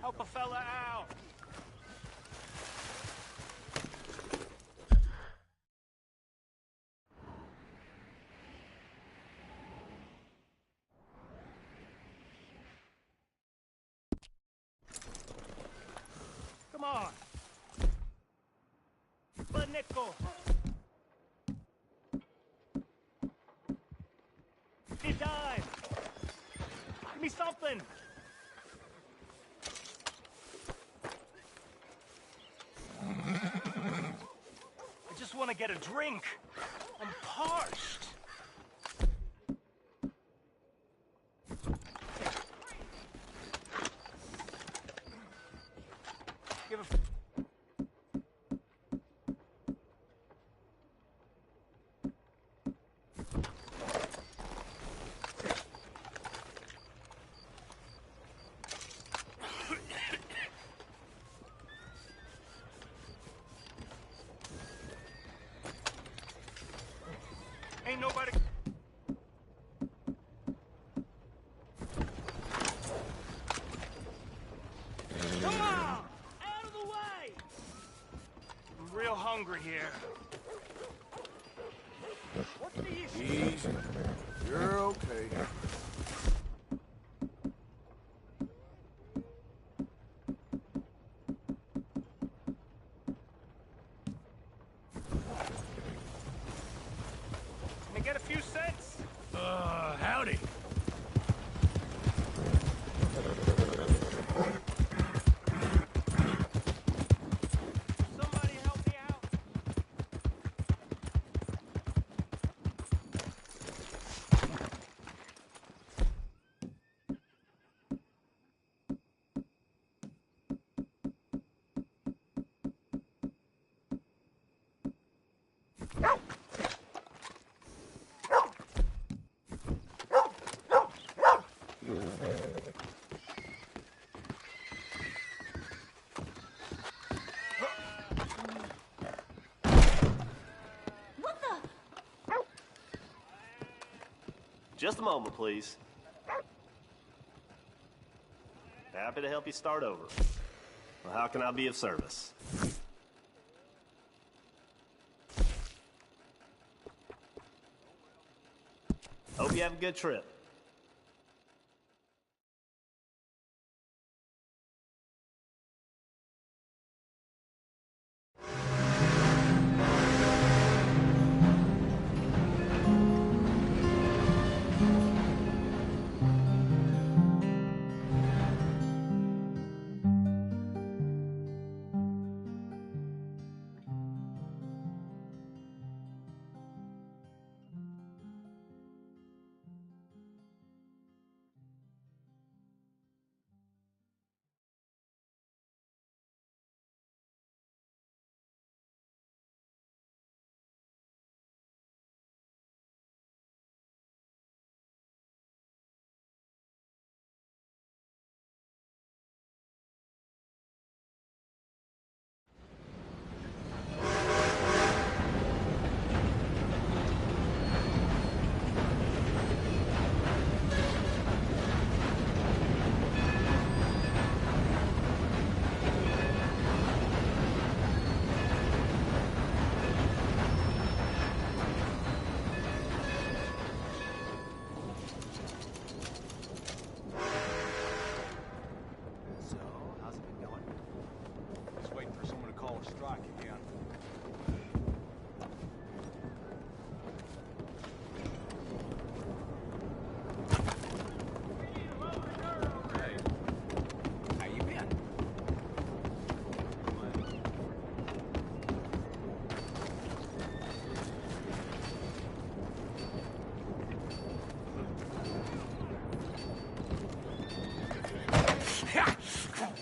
Help a fella out! Come on! But nickel! He died! Give me something! I just want to get a drink. I'm parched. Give a... Ain't nobody... Come on! Out of the way! I'm real hungry here. What's the issue? Easy. You're okay. Can I get a few cents? Howdy. Somebody help me out. What the? Just a moment, please. Happy to help you start over. Well, how can I be of service? Hope you have a good trip.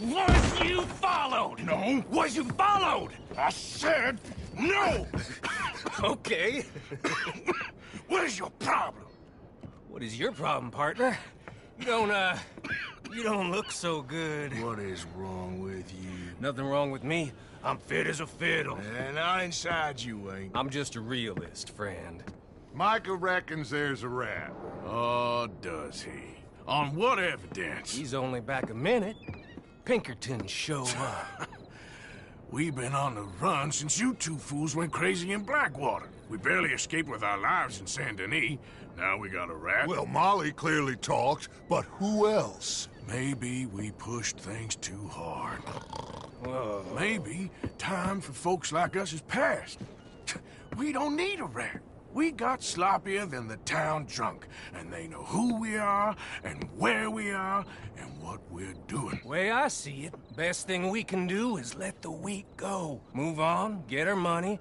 Was you followed? No. Was you followed? I said no. Okay. What is your problem? What is your problem, partner? You don't look so good. What is wrong with you? Nothing wrong with me. I'm fit as a fiddle. And not inside you ain't. I'm just a realist, friend. Micah reckons there's a rat. Oh, does he? On what evidence? He's only back a minute. Pinkerton show up. We've been on the run since you two fools went crazy in Blackwater. We barely escaped with our lives in Saint Denis. Now we got a rat. Well, Molly clearly talked, but who else? Maybe we pushed things too hard. Whoa. Maybe time for folks like us is past. We don't need a rat. We got sloppier than the town drunk, and they know who we are, and where we are, and what we're doing. Way I see it, best thing we can do is let the week go. Move on, get our money,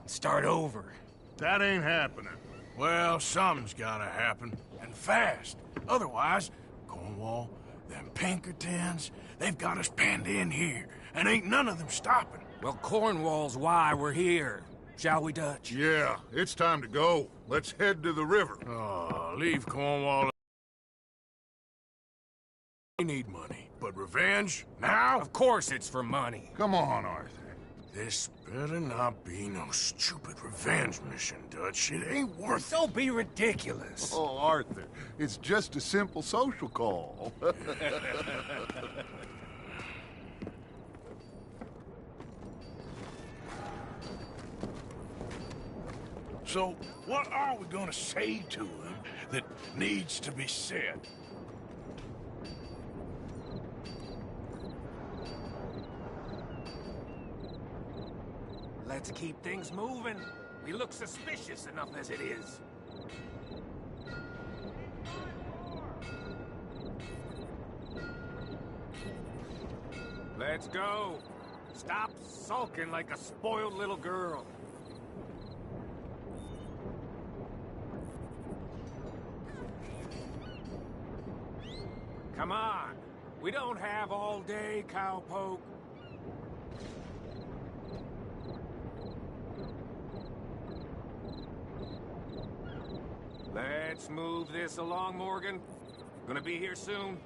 and start over. That ain't happening. Well, something's gotta happen, and fast. Otherwise, Cornwall, them Pinkertons, they've got us penned in here, and ain't none of them stopping. Well, Cornwall's why we're here. Shall we, Dutch? Yeah, it's time to go. Let's head to the river. Oh, leave Cornwall. We need money, but revenge? Now? Of course it's for money. Come on, Arthur. This better not be no stupid revenge mission, Dutch. It ain't worth it. Don't be ridiculous. Oh, Arthur, it's just a simple social call. So, what are we gonna say to him that needs to be said? Let's keep things moving. We look suspicious enough as it is. Let's go. Stop sulking like a spoiled little girl. Come on. We don't have all day, cowpoke. Let's move this along, Morgan. Gonna be here soon.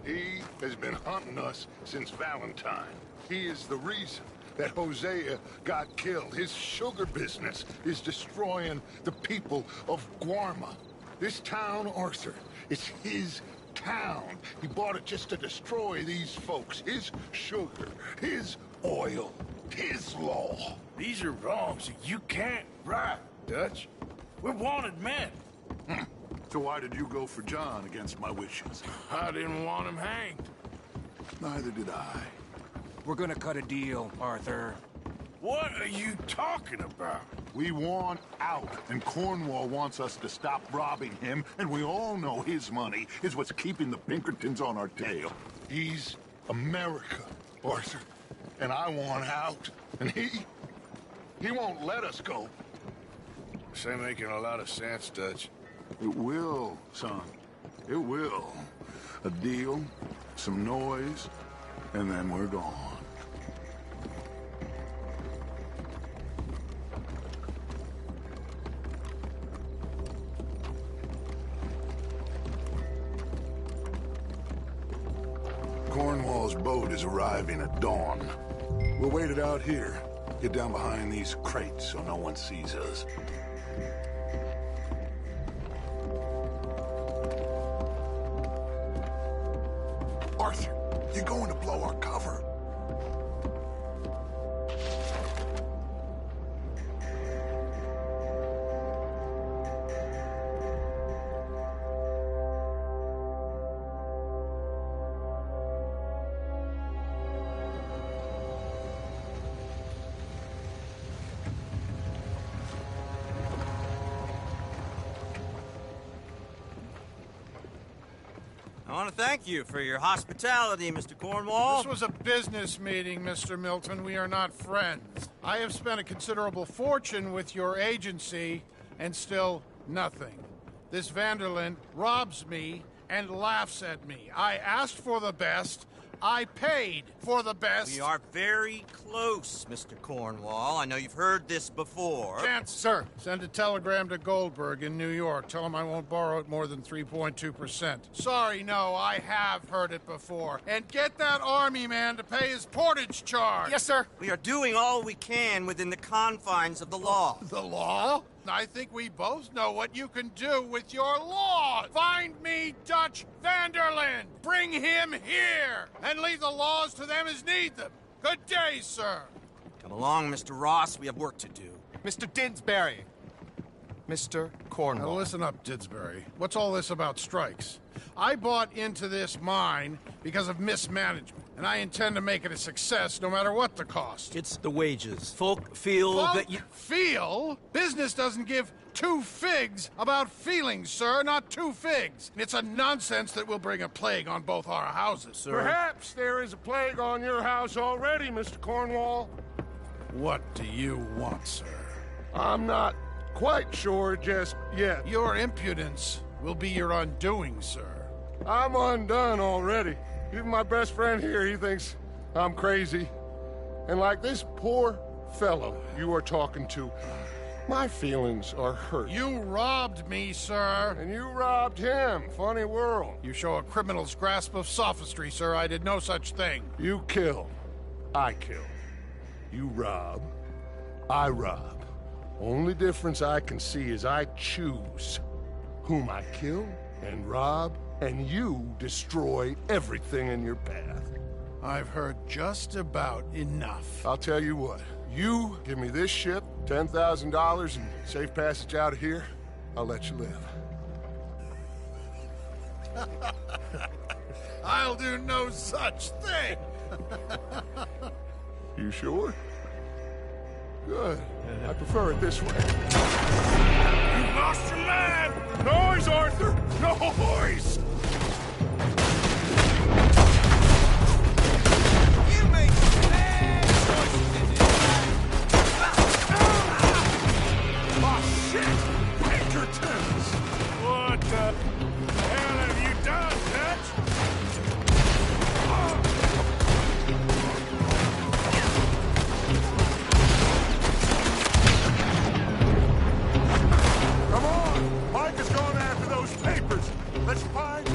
He has been hunting us since Valentine. He is the reason that Hosea got killed. His sugar business is destroying the people of Guarma. This town, Arthur, is his town. He bought it just to destroy these folks. His sugar, his oil, his law. These are wrongs that you can't right, Dutch. We're wanted men. So why did you go for John against my wishes? I didn't want him hanged. Neither did I. We're gonna cut a deal, Arthur. What are you talking about? We want out, and Cornwall wants us to stop robbing him, and we all know his money is what's keeping the Pinkertons on our tail. He's America, Arthur, and I want out, and he won't let us go. This ain't making a lot of sense, Dutch. It will, son. It will. A deal, some noise, and then we're gone. Cornwall's boat is arriving at dawn. We'll wait it out here. Get down behind these crates so no one sees us. Arthur, you're going to blow our cover. I want to thank you for your hospitality, Mr. Cornwall. This was a business meeting, Mr. Milton. We are not friends. I have spent a considerable fortune with your agency, and still nothing. This Vanderlyn robs me and laughs at me. I asked for the best. I paid for the best. We are very close, Mr. Cornwall. I know you've heard this before. Chance, sir. Send a telegram to Goldberg in New York. Tell him I won't borrow it more than 3.2%. Sorry, no, I have heard it before. And get that army man to pay his portage charge. Yes, sir. We are doing all we can within the confines of the law. The law? I think we both know what you can do with your law. Find me Dutch Vanderlyn. Bring him here. And leave the laws to them as need them. Good day, sir. Come along, Mr. Ross. We have work to do. Mr. Didsbury. Mr. Cornwall. Now listen up, Didsbury. What's all this about strikes? I bought into this mine because of mismanagement, and I intend to make it a success no matter what the cost. It's the wages. Folk feel that you... Feel? Business doesn't give two figs about feelings, sir, not two figs. It's a nonsense that will bring a plague on both our houses, sir. Perhaps there is a plague on your house already, Mr. Cornwall. What do you want, sir? I'm not quite sure just yet. Your impudence will be your undoing, sir. I'm undone already. Even my best friend here, he thinks I'm crazy. And like this poor fellow you are talking to, my feelings are hurt. You robbed me, sir. And you robbed him. Funny world. You show a criminal's grasp of sophistry, sir. I did no such thing. You kill. I kill. You rob. I rob. Only difference I can see is I choose whom I kill and rob, and you destroy everything in your path. I've heard just about enough. I'll tell you what. You give me this ship, $10,000, and safe passage out of here, I'll let you live. I'll do no such thing. You sure? Good. I prefer it this way. You've lost your man! Noise, Arthur! Noise! You make bad choices in this life. Oh, shit! Pinkertons! What the hell have you done, Dutch? Come on! Mike is going after those papers. Let's find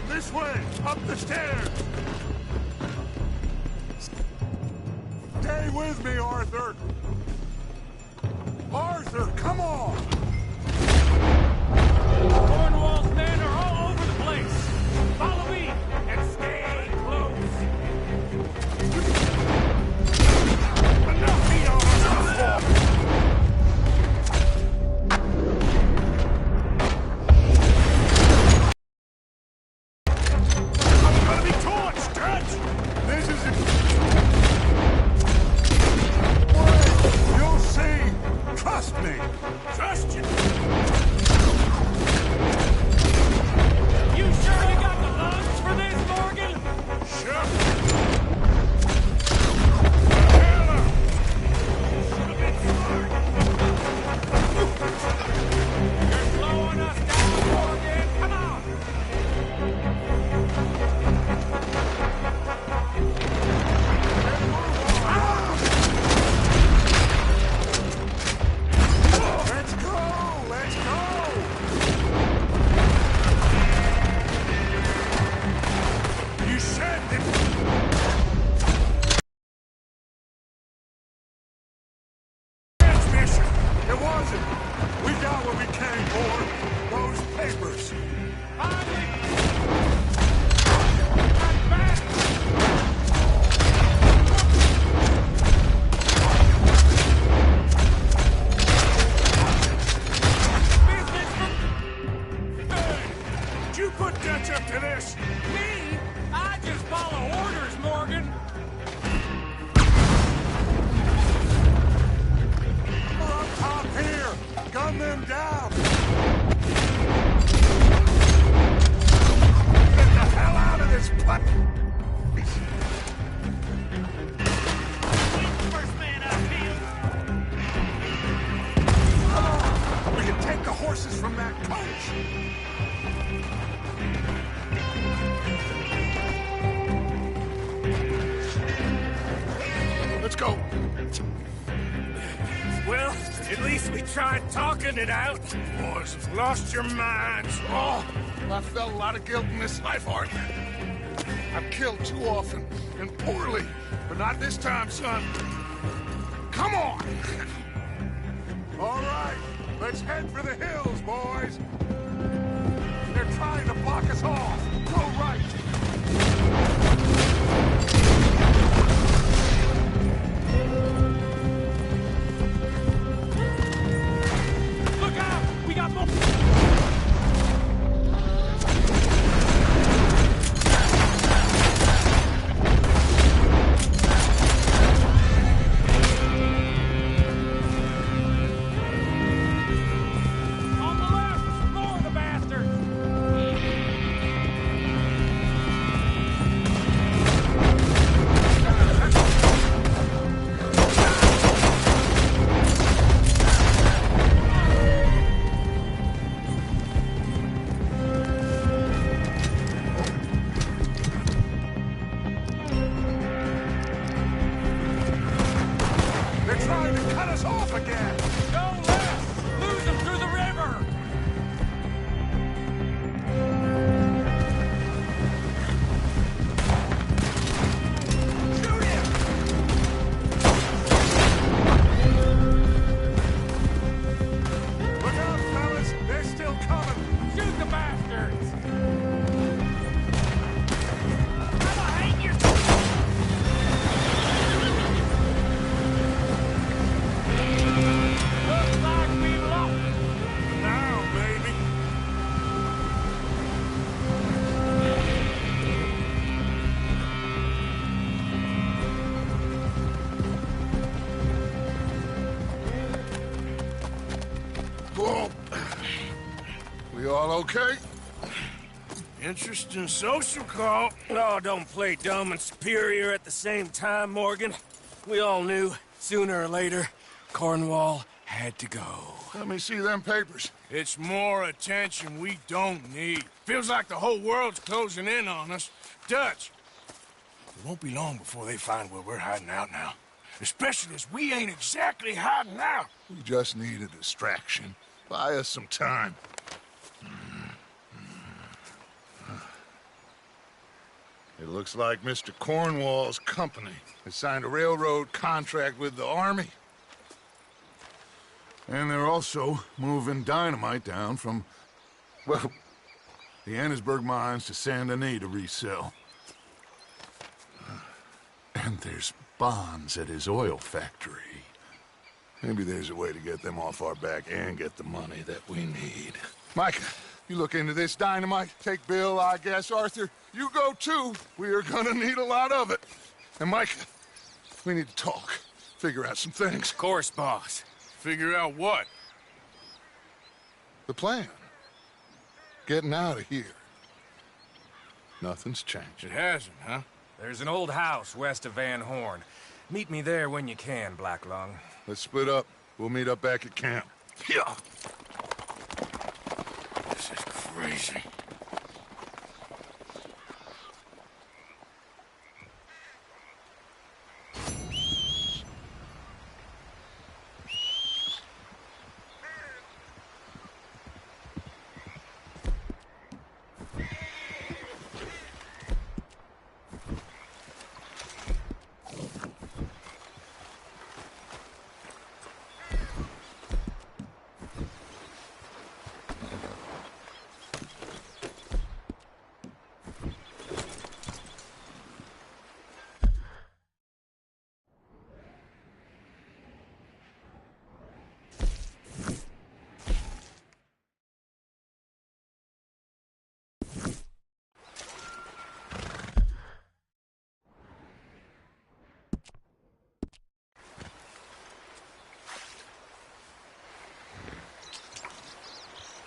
This way! Up the stairs! Stay with me, Arthur! Arthur, come on! Cornwall's men are all over the place. Follow me and stay close. Enough meat on the floor! I'm gonna be torched, Dutch! This isn't... Wait, you'll see! Trust me! Trust you! You sure you got the lungs for this, Morgan? Sure! Hell up! Should've been smart! You're slowing us down, Morgan. Come on. Let's go! Let's go! You said that... Transmission! It wasn't! We got what we came for! Those papers! Did you put Dutch up to this? Me? I just follow orders, Morgan. We're up top here! Gun them down! Get the hell out of this place! First man out here. We can take the horses from that coach! Let's go! Well, at least we tried talking it out. Boys have lost your minds. Oh, I felt a lot of guilt in this life, Arthur. I've killed too often, and poorly, but not this time, son. Come on! All right, let's head for the hills, boys. They're trying to block us off. Go right. Look out! We got more. On the left, more of the bastards. They're trying to cut us off again. Go left! Lose them through the river! Shoot him! Look out, fellas. They're still coming. Shoot the bastards! Looks like we've lost them. Now, baby. Whoa. We all okay? Interesting social call. Oh, don't play dumb and superior at the same time, Morgan. We all knew, sooner or later, Cornwall had to go. Let me see them papers. It's more attention we don't need. Feels like the whole world's closing in on us. Dutch, it won't be long before they find where we're hiding out now. Especially as we ain't exactly hiding out. We just need a distraction. Buy us some time. It looks like Mr. Cornwall's company has signed a railroad contract with the army. And they're also moving dynamite down from, well, the Annesburg mines to Saint Denis to resell. And there's bonds at his oil factory. Maybe there's a way to get them off our back and get the money that we need. Micah, you look into this dynamite. Take Bill, I guess. Arthur, you go too. We are gonna need a lot of it. And Micah, we need to talk. Figure out some things. Of course, boss. Figure out what? The plan. Getting out of here. Nothing's changed. It hasn't, huh? There's an old house west of Van Horn. Meet me there when you can, Black Lung. Let's split up. We'll meet up back at camp. Yeah. This is crazy.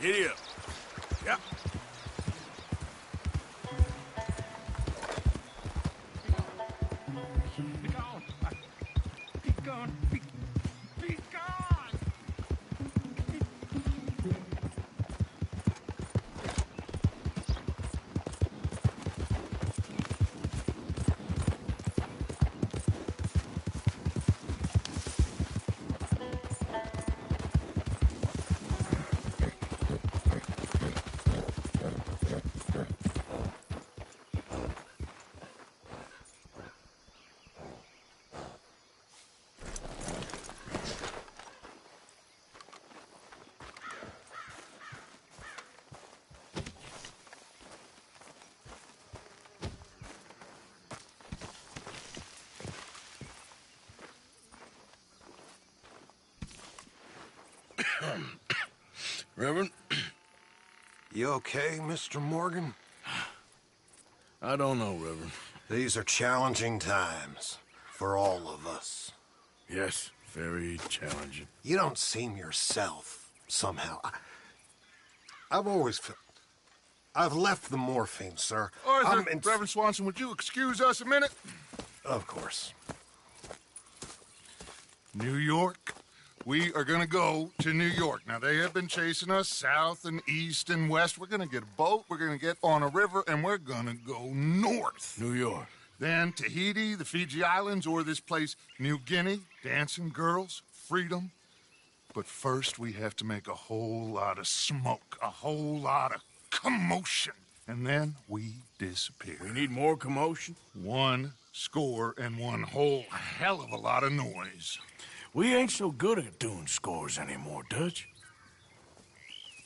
Giddy up. Yep. Be gone. Be gone. Be gone. Reverend? You okay, Mr. Morgan? I don't know, Reverend. These are challenging times for all of us. Yes, very challenging. You don't seem yourself, somehow. I've always felt... I've left the morphine, sir. Arthur, Reverend Swanson, would you excuse us a minute? Of course. New York. We are gonna go to New York. Now, they have been chasing us south and east and west. We're gonna get a boat, we're gonna get on a river, and we're gonna go north. New York. Then Tahiti, the Fiji Islands, or this place, New Guinea, dancing girls, freedom. But first, we have to make a whole lot of smoke, a whole lot of commotion. And then we disappear. We need more commotion? 1 score and 1 whole hell of a lot of noise. We ain't so good at doing scores anymore, Dutch.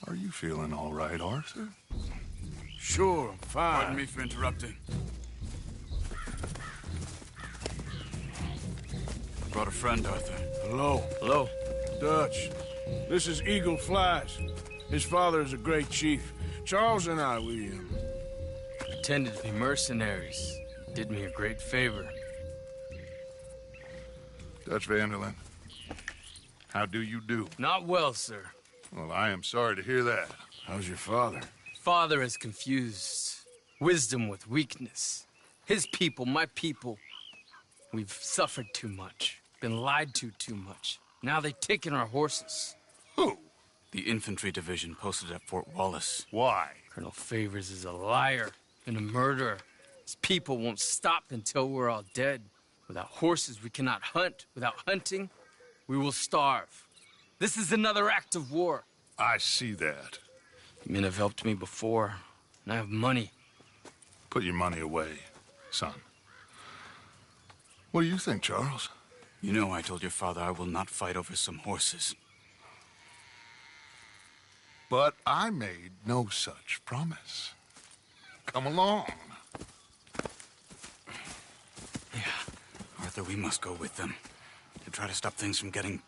Are you feeling all right, Arthur? Sure, I'm fine. Pardon me for interrupting. Brought a friend, Arthur. Hello. Hello. Dutch. This is Eagle Flies. His father is a great chief. Charles and I, we pretended to be mercenaries. Did me a great favor. Dutch van der Linde, how do you do? Not well, sir. Well, I am sorry to hear that. How's your father? Father has confused wisdom with weakness. His people, my people, we've suffered too much, been lied to too much. Now they've taken our horses. Who? The infantry division posted at Fort Wallace. Why? Colonel Favors is a liar and a murderer. His people won't stop until we're all dead. Without horses, we cannot hunt. Without hunting, we will starve. This is another act of war. I see that. Men have helped me before, and I have money. Put your money away. son. What do you think, Charles? You know I told your father I will not fight over some horses. But I made no such promise. Come along. Yeah, Arthur, we must go with them to try to stop things from getting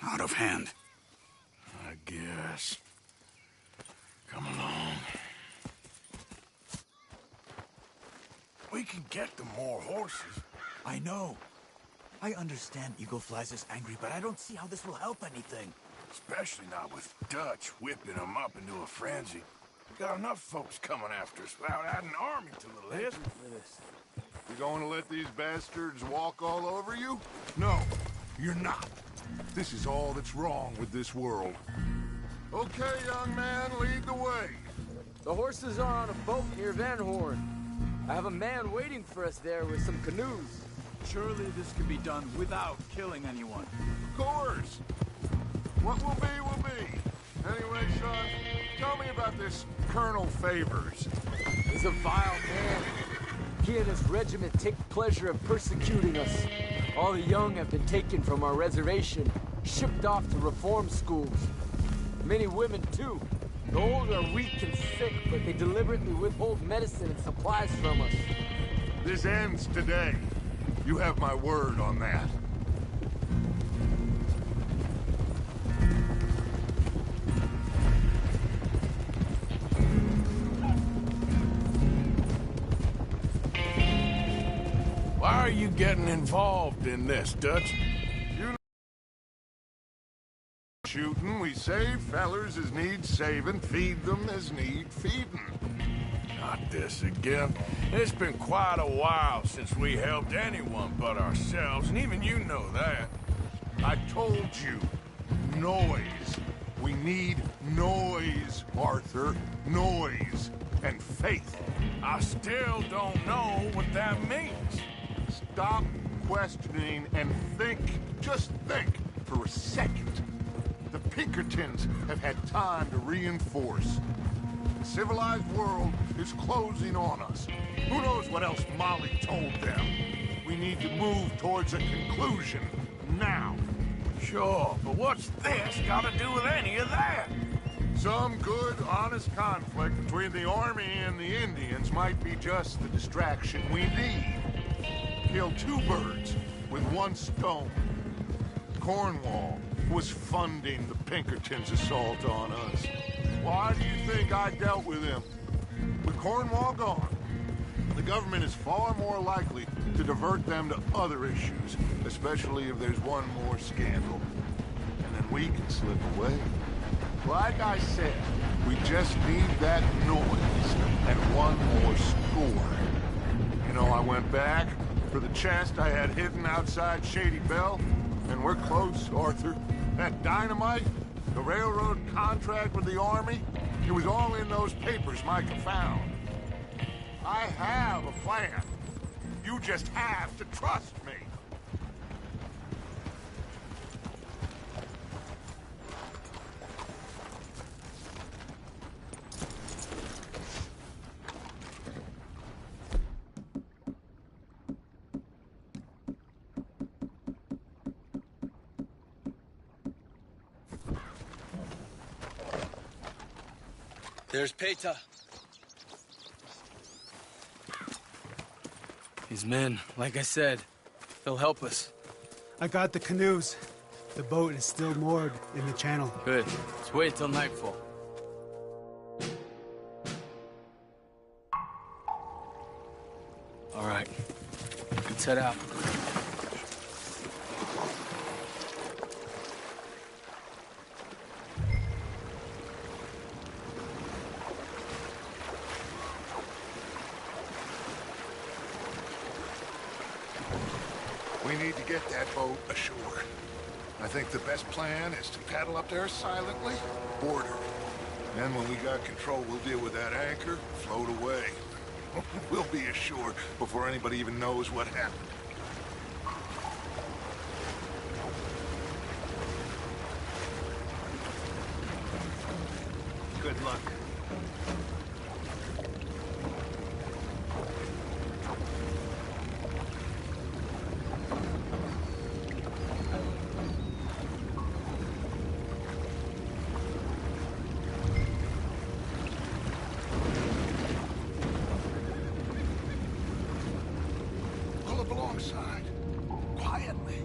out of hand. I guess. Come along. We can get them more horses. I know. I understand Eagle Flies is angry, but I don't see how this will help anything. Especially not with Dutch whipping them up into a frenzy. We got enough folks coming after us without adding an army to the list. You going to let these bastards walk all over you? No, you're not. This is all that's wrong with this world. Okay, young man, lead the way. The horses are on a boat near Van Horn. I have a man waiting for us there with some canoes. Surely this can be done without killing anyone. Of course. What will be. Anyway, son, tell me about this Colonel Favors. He's a vile man. He and his regiment take pleasure in persecuting us. All the young have been taken from our reservation, shipped off to reform schools. Many women, too. The old are weak and sick, but they deliberately withhold medicine and supplies from us. This ends today. You have my word on that. Why are you getting involved in this, Dutch? Shooting, we save fellers as need saving, feed them as need feeding. Not this again. It's been quite a while since we helped anyone but ourselves, and even you know that. I told you, noise. We need noise, Arthur. Noise and faith. I still don't know what that means. Stop questioning and think. Just think for a second. The Pinkertons have had time to reinforce. The civilized world is closing on us. Who knows what else Molly told them? We need to move towards a conclusion now. Sure, but what's this got to do with any of that? Some good, honest conflict between the army and the Indians might be just the distraction we need. Kill two birds with one stone. Cornwall was funding the Pinkertons' assault on us. Why do you think I dealt with him? With Cornwall gone, the government is far more likely to divert them to other issues, especially if there's one more scandal. And then we can slip away. Like I said, we just need that noise and one more score. You know, I went back for the chest I had hidden outside Shady Belle, and we're close, Arthur. That dynamite, the railroad contract with the army, it was all in those papers Micah found. I have a plan. You just have to trust me. There's Peta. His men, like I said, they'll help us. I got the canoes. The boat is still moored in the channel. Good. Let's wait till nightfall. All right. Let's head out. We need to get that boat ashore. I think the best plan is to paddle up there silently, board her. Then when we got control, we'll deal with that anchor, float away. We'll be ashore before anybody even knows what happened. Good luck. side. Quietly.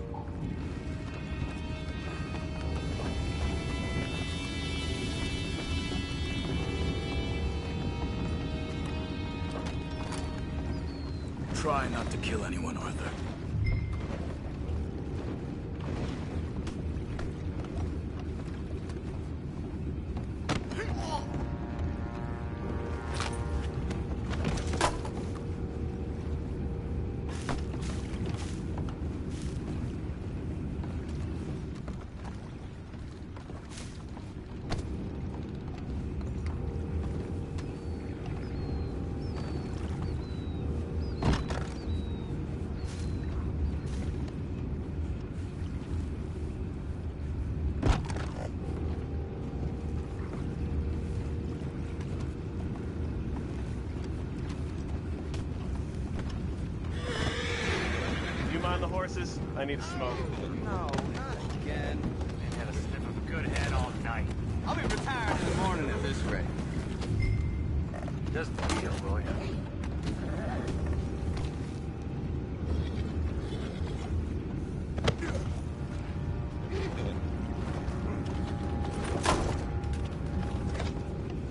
Try not to kill anyone, Arthur. I need a smoke. No, not again. Ain't had a sniff of a good head all night. I'll be retired in the morning at this rate. Just feel, will ya?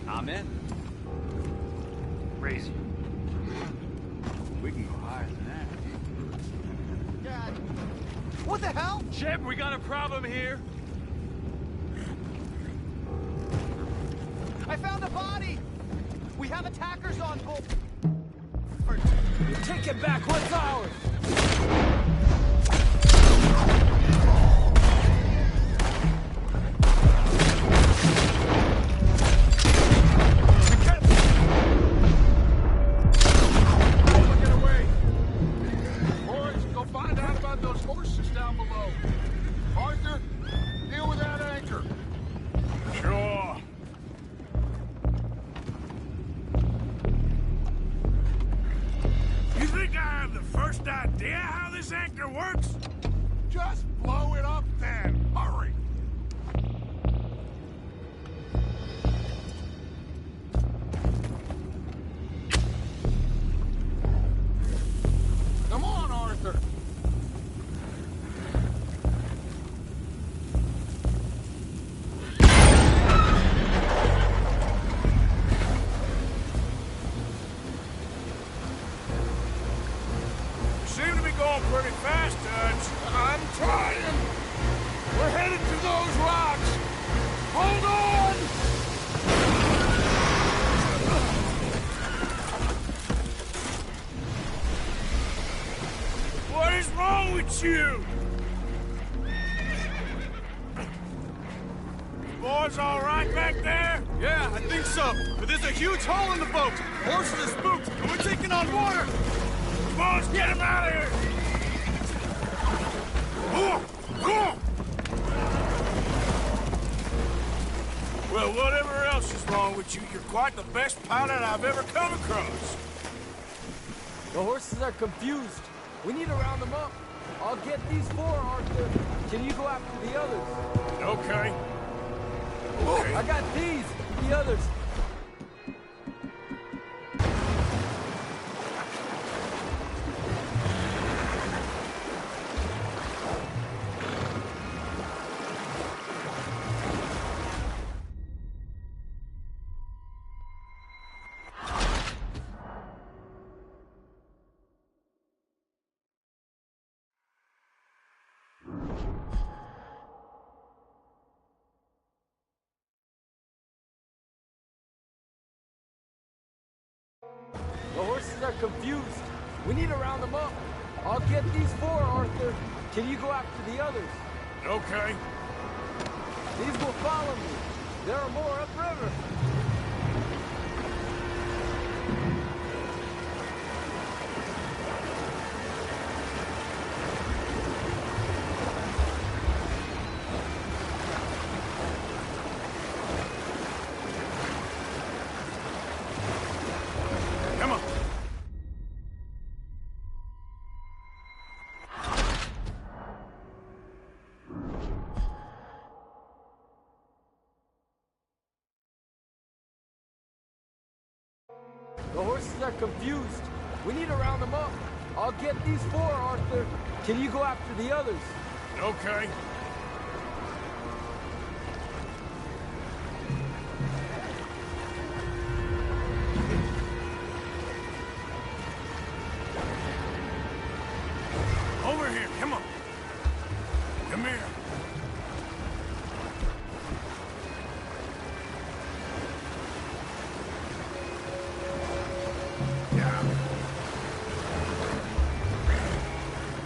I'm in. Raise you. We can go higher than that. God. What the hell? Shep, we got a problem here. I found a body! We have attackers on board. Take it back, what's ours? Idea how this anchor works? Just blow it up then. Hurry. Come on, Arthur. Seem to be going pretty fast, Dutch. I'm trying. We're headed to those rocks. Hold on! What is wrong with you? Boys all right back there? Yeah, I think so. But there's a huge hole in the boat. Horses are spooked, and we're taking on water. Boys, get him out of here! Well, whatever else is wrong with you, you're quite the best pilot I've ever come across. The horses are confused. We need to round them up. I'll get these four, Arthur. Can you go after the others? Okay. I got these, the others. The horses are confused. We need to round them up. I'll get these four, Arthur. Can you go after the others? Okay. These will follow me. There are more upriver. Come on. The horses are confused. We need to round them up. I'll get these 4, Arthur. Can you go after the others? Okay. Over here, come on. Come here.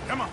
Come on.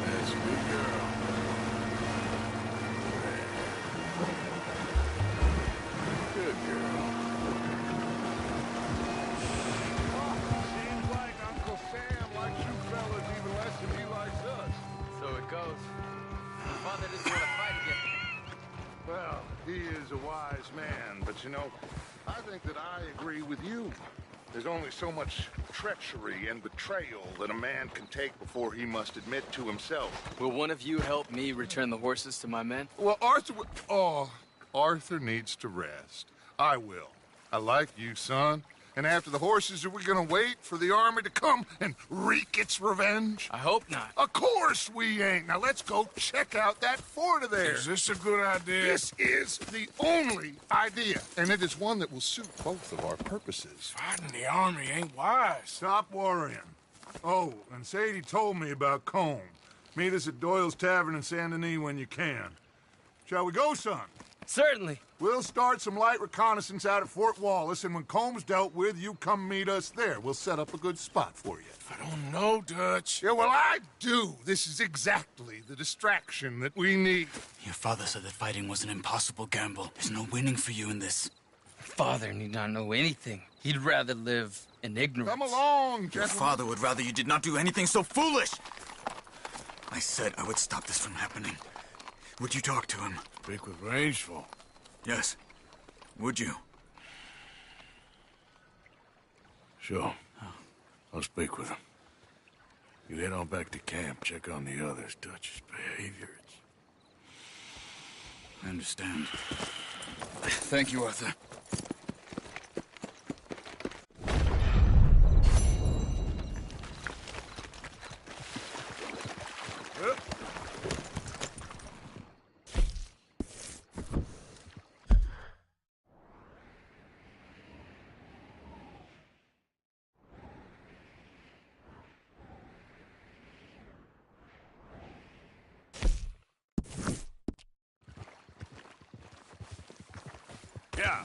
That's a good girl. Good girl. Seems like Uncle Sam likes you fellas even less than he likes us. So it goes. Father doesn't want to fight again. Well, he is a wise man, but you know, I think that I agree with you. There's only so much treachery and betrayal that a man can take before he must admit to himself. Will one of you help me return the horses to my men? Well, Arthur needs to rest. I will. I like you, son. And after the horses, are we gonna wait for the army to come and wreak its revenge? I hope not. Of course we ain't. Now let's go check out that fort of theirs. Is this a good idea? This is the only idea, and it is one that will suit both of our purposes. Fighting the army ain't wise. Stop worrying. Oh, and Sadie told me about Combe. Meet us at Doyle's Tavern in Saint Denis when you can. Shall we go, son? Certainly. We'll start some light reconnaissance out at Fort Wallace, and when Comb's dealt with, you come meet us there. We'll set up a good spot for you. I don't know, Dutch. Yeah, well, I do. This is exactly the distraction that we need. Your father said that fighting was an impossible gamble. There's no winning for you in this. Father need not know anything. He'd rather live in ignorance. Come along, Your gentlemen. father would rather you did not do anything so foolish. I said I would stop this from happening. Would you talk to him? Speak with Rangeful. Yes. Would you? Sure. I'll speak with him. You head on back to camp, check on the others. Dutch's behavior, I understand. Thank you, Arthur. Yeah.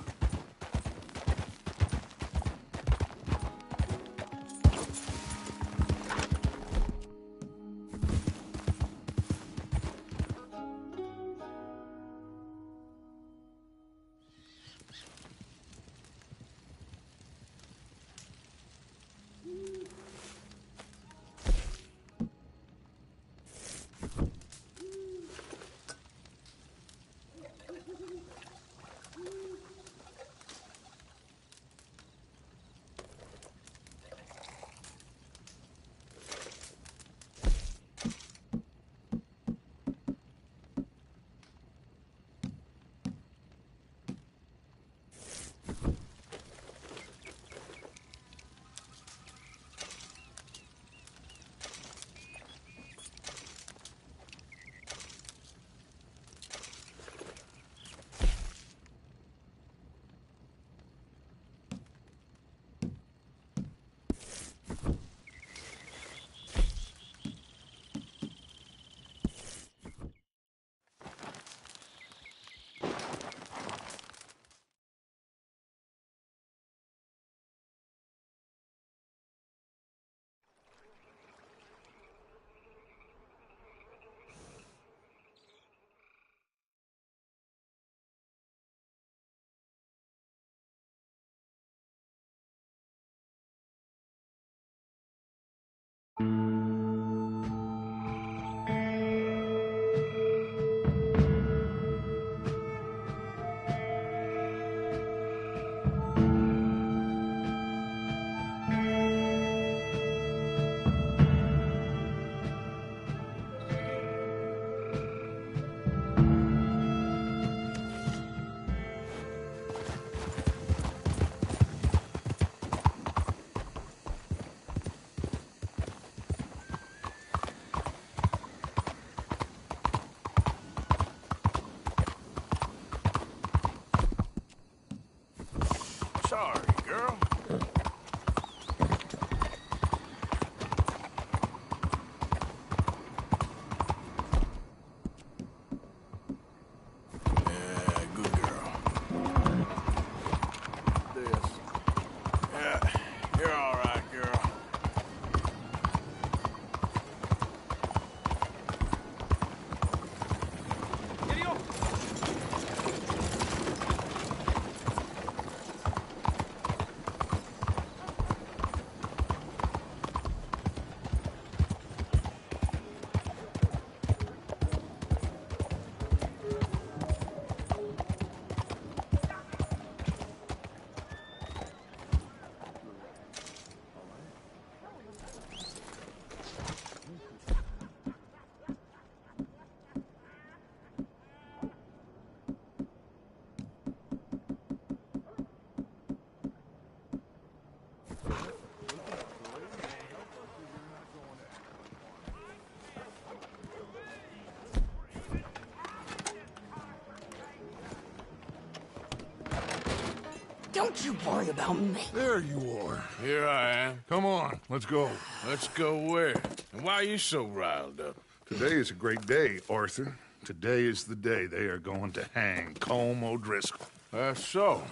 Sorry, girl. Yeah, good girl. This. Yeah, you're all right, girl. Don't you worry about me. There you are. Here I am. Come on, let's go. Let's go where? And why are you so riled up? Today is a great day, Arthur. Today is the day they are going to hang Colm O'Driscoll. That's so.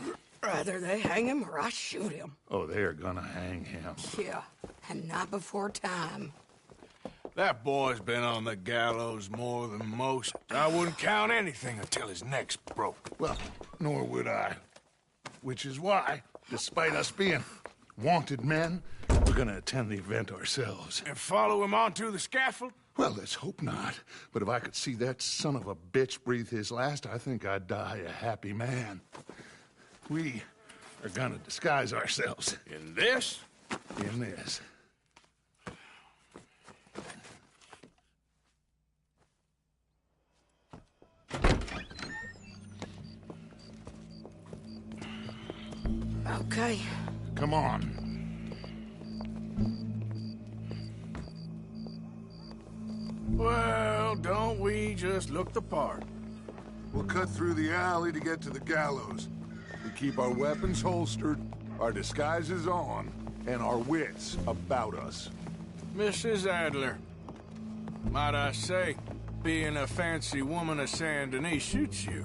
Rather they hang him or I shoot him. Oh, they are gonna hang him. Yeah, and not before time. That boy's been on the gallows more than most. I wouldn't count anything until his neck's broke. Well, nor would I. Which is why, despite us being wanted men, we're gonna attend the event ourselves. And follow him onto the scaffold? Well, let's hope not. But if I could see that son of a bitch breathe his last, I think I'd die a happy man. We are gonna disguise ourselves. In this? In this. Okay. Come on. Well, don't we just look the part? We'll cut through the alley to get to the gallows. We keep our weapons holstered, our disguises on, and our wits about us. Mrs. Adler, might I say, being a fancy woman of Saint Denis suits you.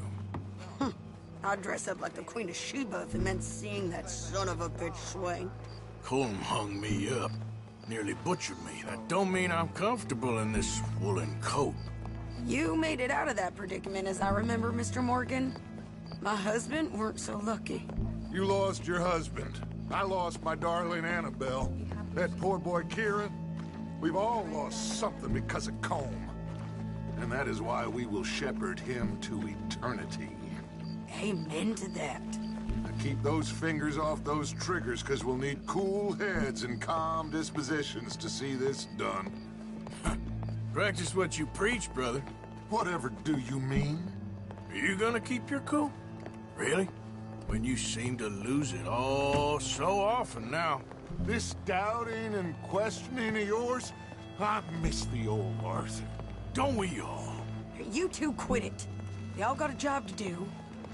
I'd dress up like the Queen of Sheba if it meant seeing that son of a bitch swing. Colm hung me up. Nearly butchered me. That don't mean I'm comfortable in this woolen coat. You made it out of that predicament, as I remember, Mr. Morgan. My husband weren't so lucky. You lost your husband. I lost my darling Annabelle. That poor boy Kieran. We've all lost something because of Colm. And that is why we will shepherd him to eternity. Amen to that. Now keep those fingers off those triggers, because we'll need cool heads and calm dispositions to see this done. Practice what you preach, brother. Whatever do you mean? Are you gonna keep your cool? Really? When you seem to lose it all so often now. This doubting and questioning of yours, I miss the old Arthur. Don't we all? You two quit it. Y'all got a job to do,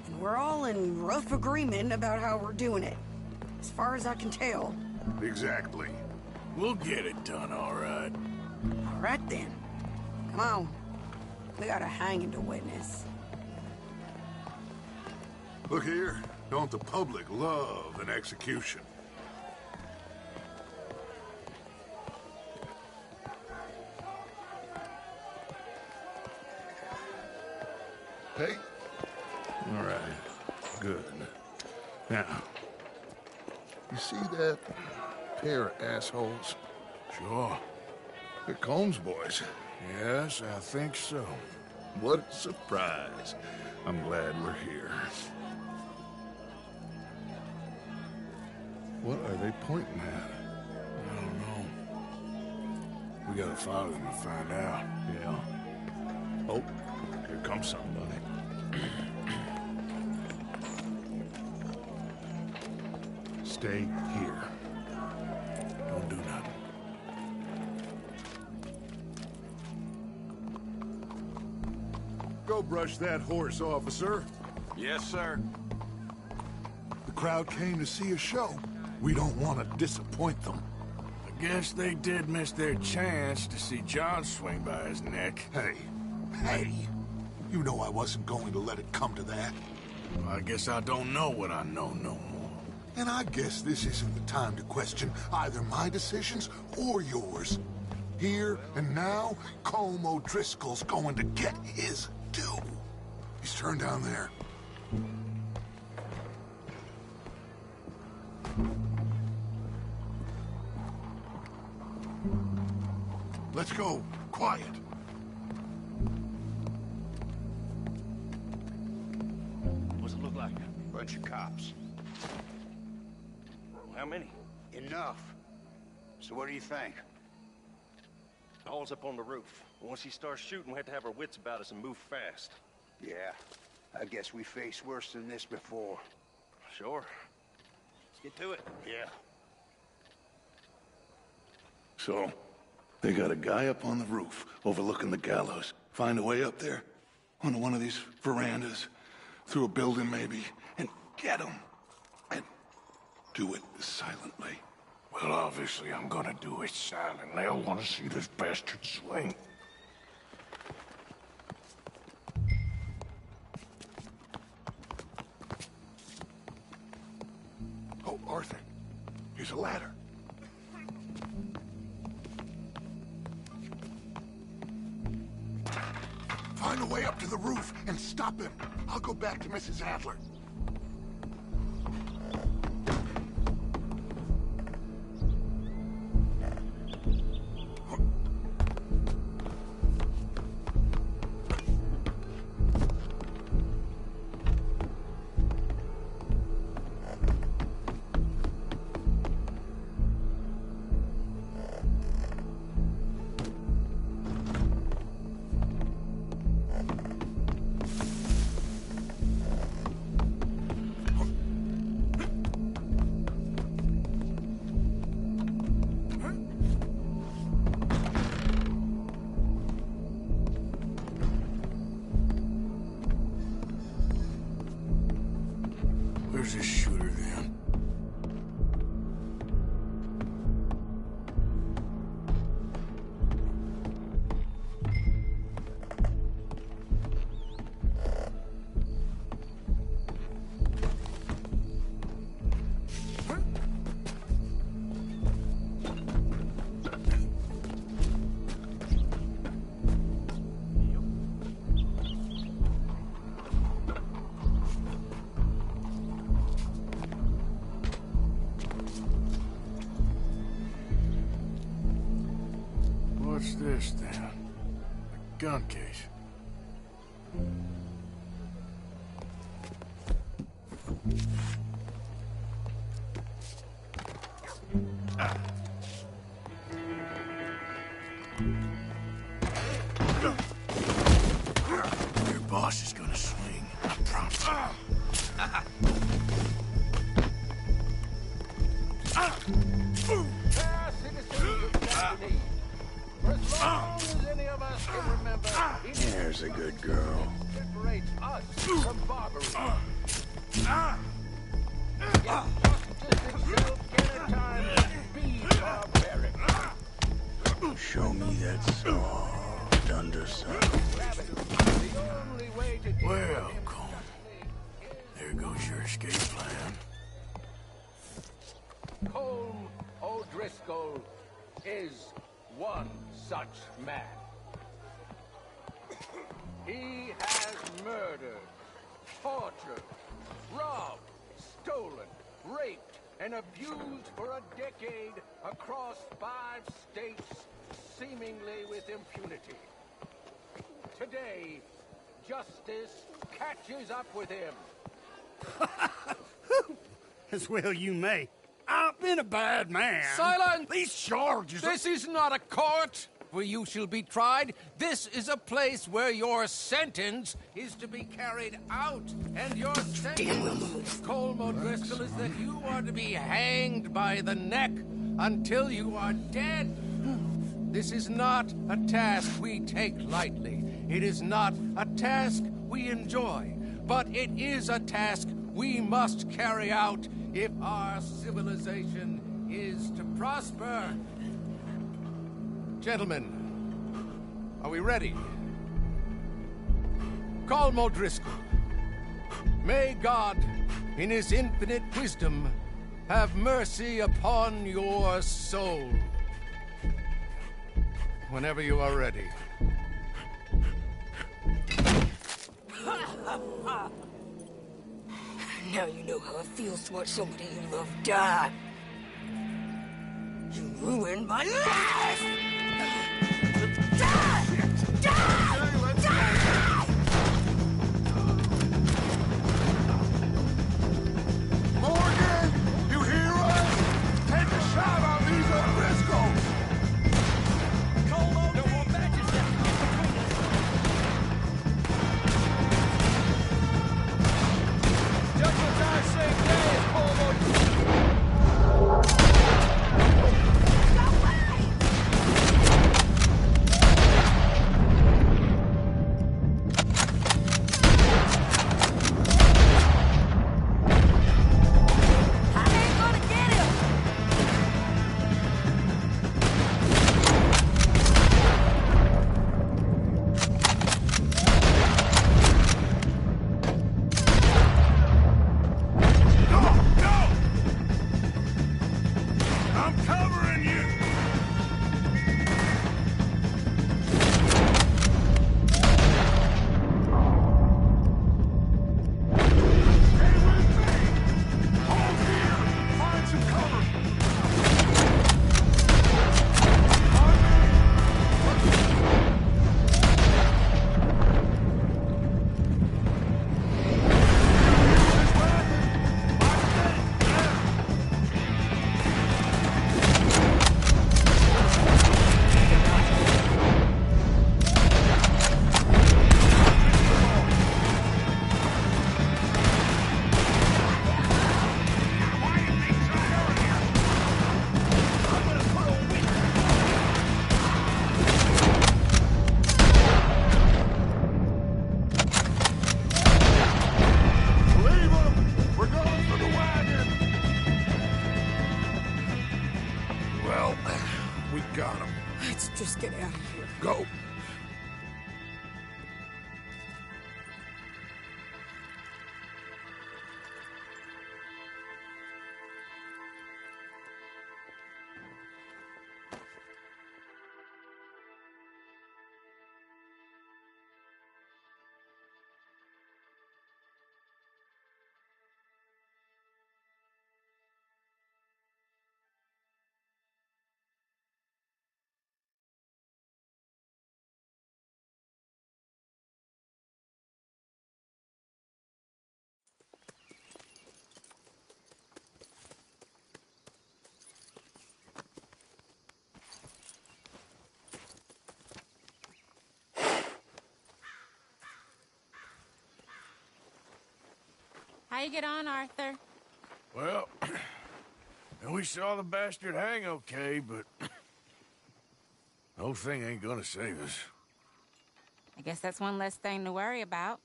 and we're all in rough agreement about how we're doing it. As far as I can tell. Exactly. We'll get it done, all right. All right, then. Come on. We got a hanging to witness. Look here. Don't the public love an execution? Hey? All right. Good. Now, you see that pair of assholes? Sure. The Combs boys. Yes, I think so. What a surprise. I'm glad we're here. What are they pointing at? I don't know. We gotta follow them and find out. Yeah. Oh, here comes somebody. Stay here. Don't do nothing. Go brush that horse, officer. Yes, sir. The crowd came to see a show. We don't want to disappoint them. I guess they did miss their chance to see John swing by his neck. Hey, you know I wasn't going to let it come to that. I guess I don't know what I know no more. And I guess this isn't the time to question either my decisions or yours. Here and now, Colm O'Driscoll's going to get his due. He's turned down there. Let's go. Quiet. What's it look like? Bunch of cops. How many? Enough. So what do you think? Paul's up on the roof. Once he starts shooting, we have to have our wits about us and move fast. Yeah, I guess we faced worse than this before. Sure. Let's get to it. Yeah. So, they got a guy up on the roof overlooking the gallows. Find a way up there, onto one of these verandas, through a building maybe, and get him. And do it silently. Well, obviously I'm gonna do it silently. I want to see this bastard swing. Oh, Arthur, here's a ladder. Find a way up to the roof and stop him. I'll go back to Mrs. Adler. Where's this shooter then? What's this then? A gun case. Your boss is gonna swing, I promise. There's a good girl. Separates us from barbarism. Show me that soft underside. Well, Colm, there goes your escape plan. Colm O'Driscoll is one such man. He has murdered, tortured, robbed, stolen, raped, and abused for a decade across 5 states, seemingly with impunity. Today, justice catches up with him. As well you may. I've been a bad man. Silence! These charges... This is not a court where you shall be tried. This is a place where your sentence is to be carried out. And your sentence, Colm O'Driscoll, is that you are to be hanged by the neck until you are dead. This is not a task we take lightly. It is not a task we enjoy. But it is a task we must carry out if our civilization is to prosper. Gentlemen, are we ready? Colm O'Driscoll, may God, in his infinite wisdom, have mercy upon your soul. Whenever you are ready. Now you know how it feels to watch somebody you love die. You ruined my life! Die! Die! Die! Morgan, you hear us? Take a shot on these O'Driscolls! Colm, no more matches left. Just as I say, day, Colm. Just get out of here. Go. How you get on, Arthur? Well, we saw the bastard hang okay, but the whole thing ain't gonna save us. I guess that's one less thing to worry about.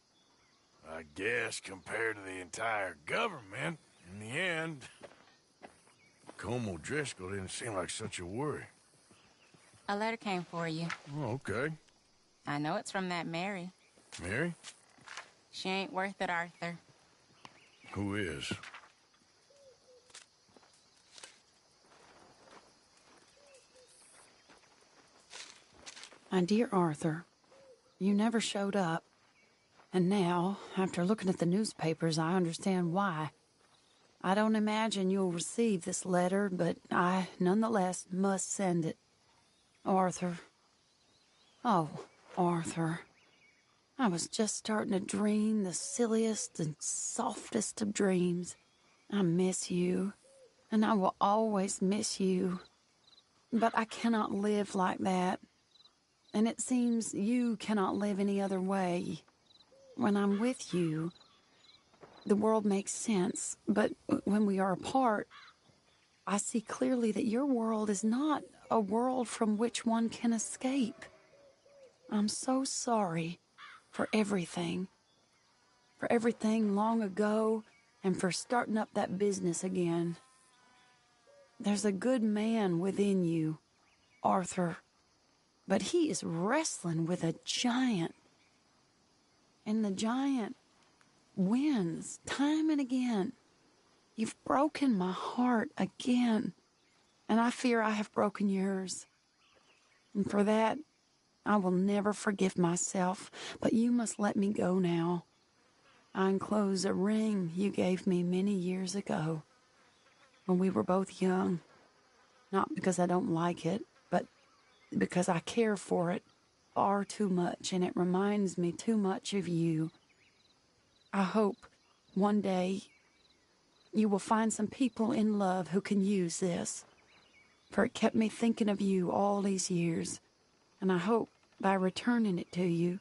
I guess compared to the entire government, in the end, Colm O'Driscoll didn't seem like such a worry. A letter came for you. Oh, okay. I know it's from that Mary. Mary? She ain't worth it, Arthur. Who is? My dear Arthur, you never showed up. And now, after looking at the newspapers, I understand why. I don't imagine you'll receive this letter, but I, nonetheless, must send it. Arthur. Oh, Arthur. I was just starting to dream the silliest and softest of dreams. I miss you, and I will always miss you. But I cannot live like that. And it seems you cannot live any other way. When I'm with you, the world makes sense. But when we are apart, I see clearly that your world is not a world from which one can escape. I'm so sorry for everything. For everything long ago, and for starting up that business again. There's a good man within you, Arthur, but he is wrestling with a giant. And the giant wins time and again. You've broken my heart again, and I fear I have broken yours. And for that, I will never forgive myself, but you must let me go now. I enclose a ring you gave me many years ago, when we were both young. Not because I don't like it, but because I care for it far too much, and it reminds me too much of you. I hope one day you will find some people in love who can use this, for it kept me thinking of you all these years, and I hope by returning it to you,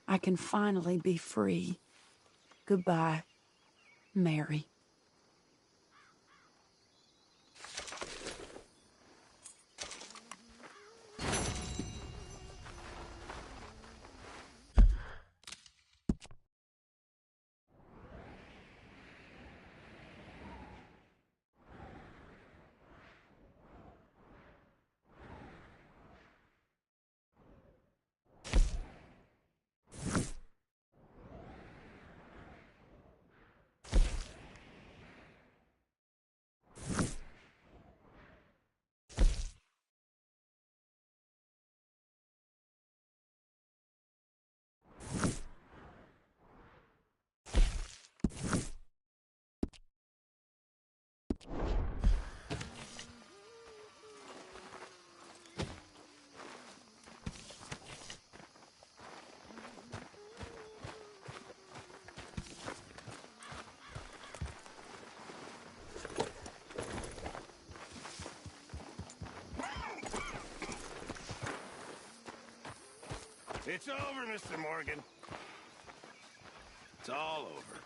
I can finally be free. Goodbye, Mary. It's over, Mr. Morgan. It's all over.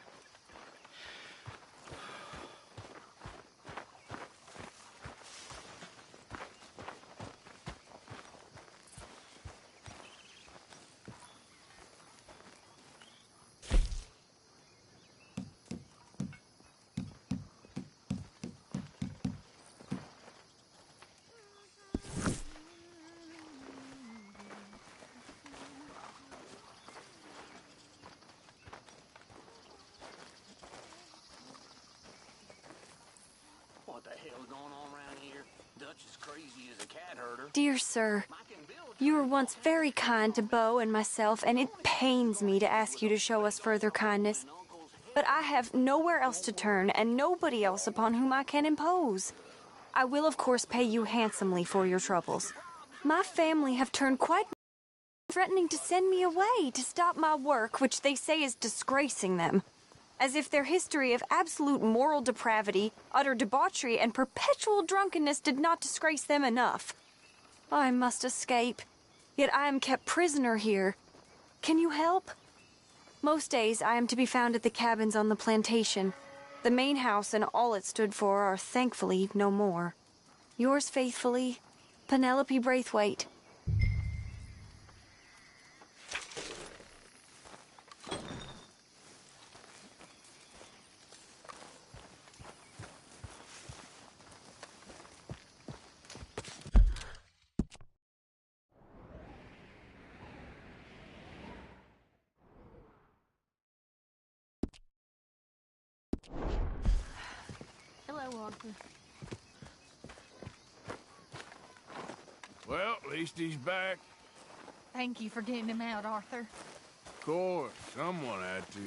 What the hell's going on around here? Dutch is crazy as a cat herder. Dear sir, you were once very kind to Beau and myself, and it pains me to ask you to show us further kindness. But I have nowhere else to turn, and nobody else upon whom I can impose. I will, of course, pay you handsomely for your troubles. My family have turned quite threatening to send me away to stop my work, which they say is disgracing them. As if their history of absolute moral depravity, utter debauchery, and perpetual drunkenness did not disgrace them enough. I must escape, yet I am kept prisoner here. Can you help? Most days I am to be found at the cabins on the plantation. The main house and all it stood for are thankfully no more. Yours faithfully, Penelope Braithwaite. Hello, Arthur. Well, at least he's back. Thank you for getting him out, Arthur. Of course, someone had to.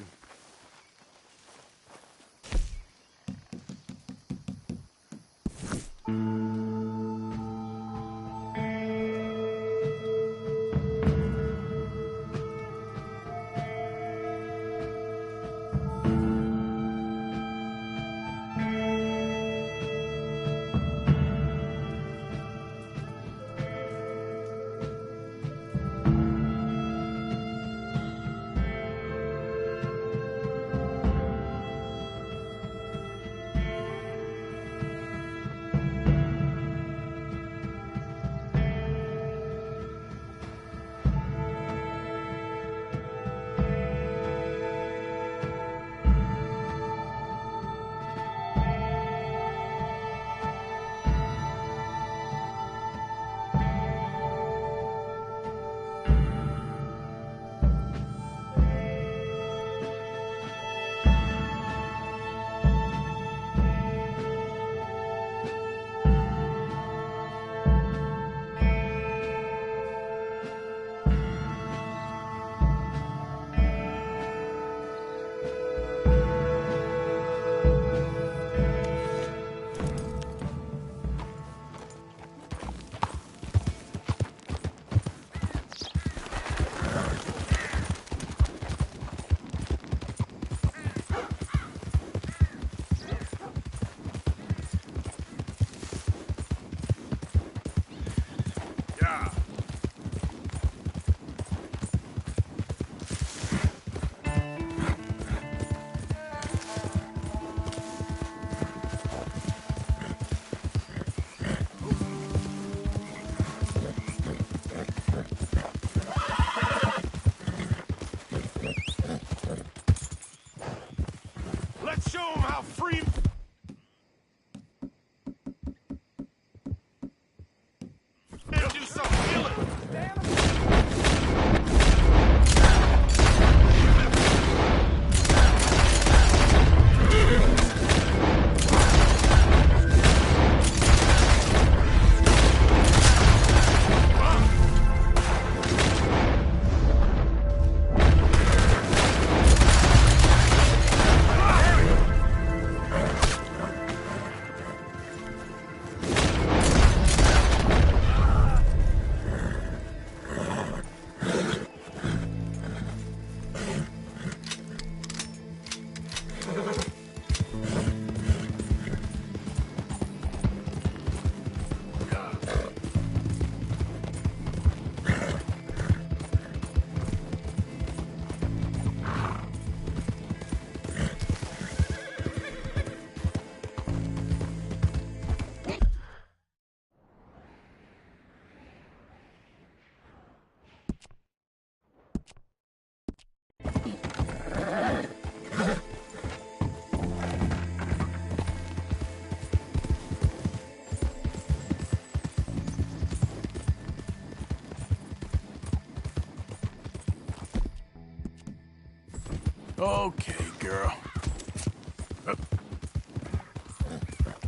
Okay, girl.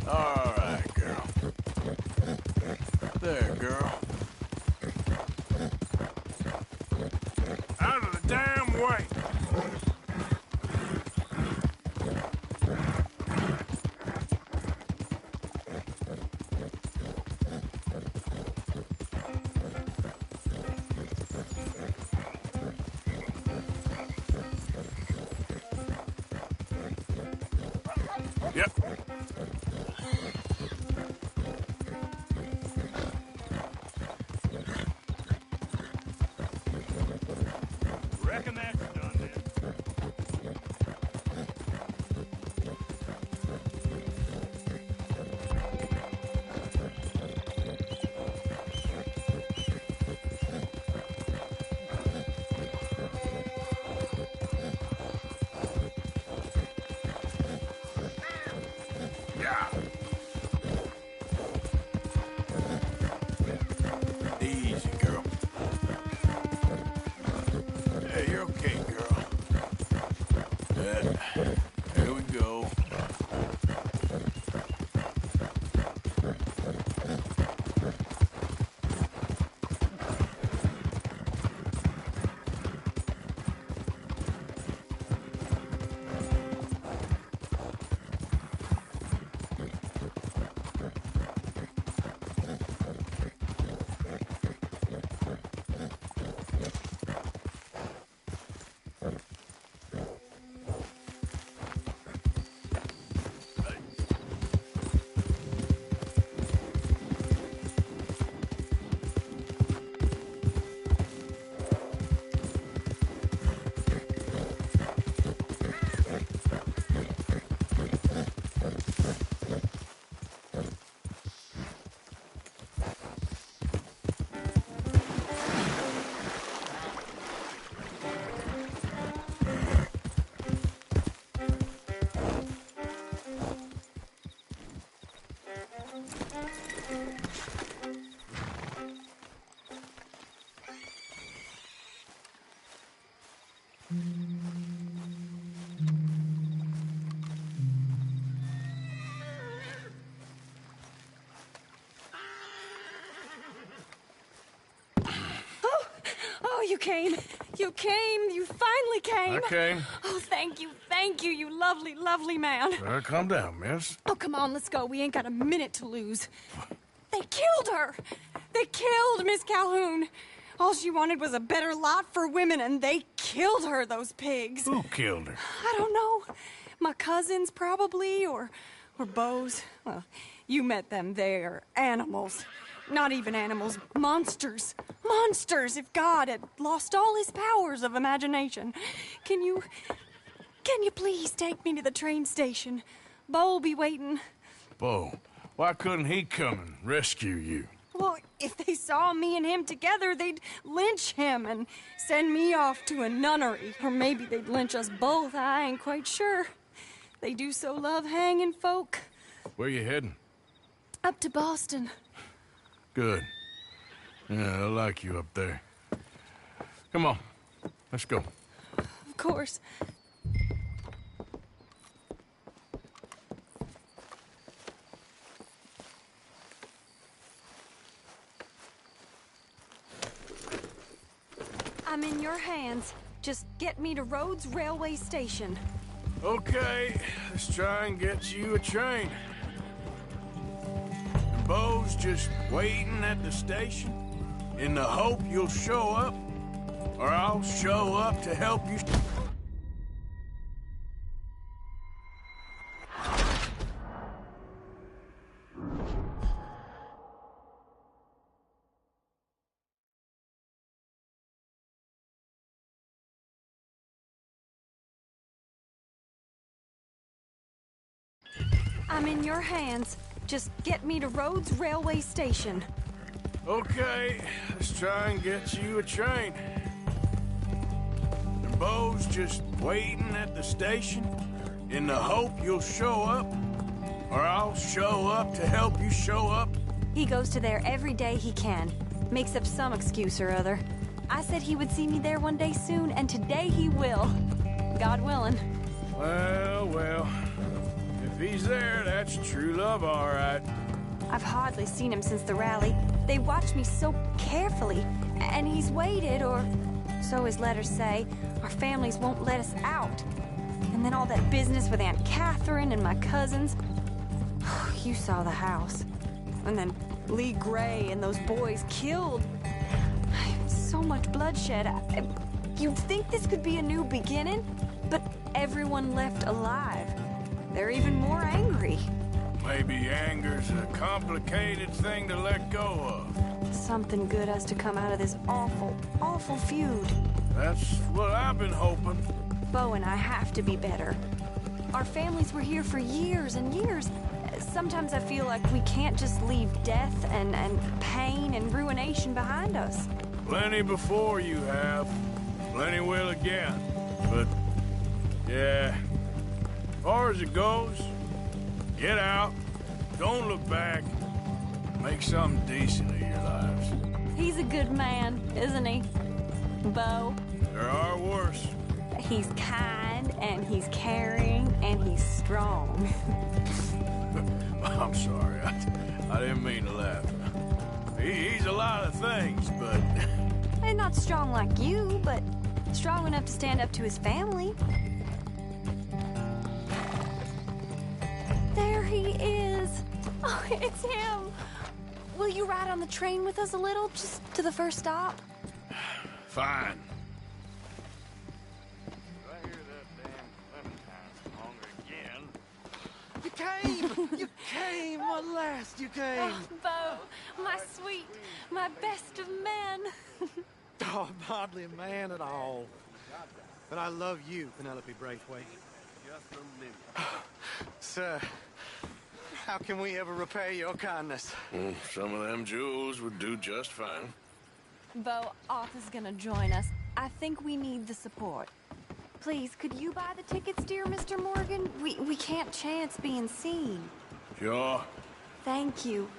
All right, girl. There, girl. Out of the damn way! Yep. Reckon that's done then. Yeah. Easy, girl. Hey, you're okay, girl. There we go. Oh, you came. You came. You finally came. I came. Oh, thank you, you lovely, lovely man. Calm down, miss. Oh, come on, let's go. We ain't got a minute to lose. They killed her. They killed Miss Calhoun. All she wanted was a better lot for women, and they killed her, those pigs. Who killed her? I don't know. My cousins, probably, or Beau's. Well, you met them. They're animals. Not even animals. Monsters. Monsters, if God had lost all his powers of imagination. Can you please take me to the train station? Beau'll be waiting. Beau, why couldn't he come and rescue you? Well, if they saw me and him together, they'd lynch him and send me off to a nunnery. Or maybe they'd lynch us both. I ain't quite sure. They do so love hanging folk. Where you heading? Up to Boston. Good. Yeah, I like you up there. Come on, let's go. Of course. I'm in your hands. Just get me to Rhodes Railway Station. Okay, let's try and get you a train. And Beau's just waiting at the station in the hope you'll show up, or I'll show up to help you. I'm in your hands. Just get me to Rhodes Railway Station. Okay, let's try and get you a train. And Beau's just waiting at the station in the hope you'll show up, or I'll show up to help you show up. He goes to there every day he can. Makes up some excuse or other. I said he would see me there one day soon, and today he will. God willing. Well, well. If he's there, that's true love, all right. I've hardly seen him since the rally. They watched me so carefully, and he's waited, or so his letters say. Our families won't let us out. And then all that business with Aunt Catherine and my cousins. You saw the house. And then Lee Gray and those boys killed. So much bloodshed. You'd think this could be a new beginning, but everyone left alive. They're even more angry. Maybe anger's a complicated thing to let go of. Something good has to come out of this awful, awful feud. That's what I've been hoping. Bo and I have to be better. Our families were here for years and years. Sometimes I feel like we can't just leave death and pain and ruination behind us. Plenty before you have. Plenty will again. But, yeah, as far as it goes, get out, don't look back, make something decent of your lives. He's a good man, isn't he, Bo? There are worse. He's kind, and he's caring, and he's strong. I'm sorry, I didn't mean to laugh. He's a lot of things, but... And not strong like you, but strong enough to stand up to his family. There he is. Oh, it's him. Will you ride on the train with us a little, just to the first stop? Fine. You came! You came! At last, you came! Oh, Bo, my sweet, my best of men. Oh, I'm hardly a man at all. But I love you, Penelope Braithwaite. Just a minute. Sir, how can we ever repay your kindness? Some of them jewels would do just fine. Bo, Arthur's gonna join us. I think we need the support. Please, could you buy the tickets, dear Mr. Morgan? We can't chance being seen. Sure. Thank you.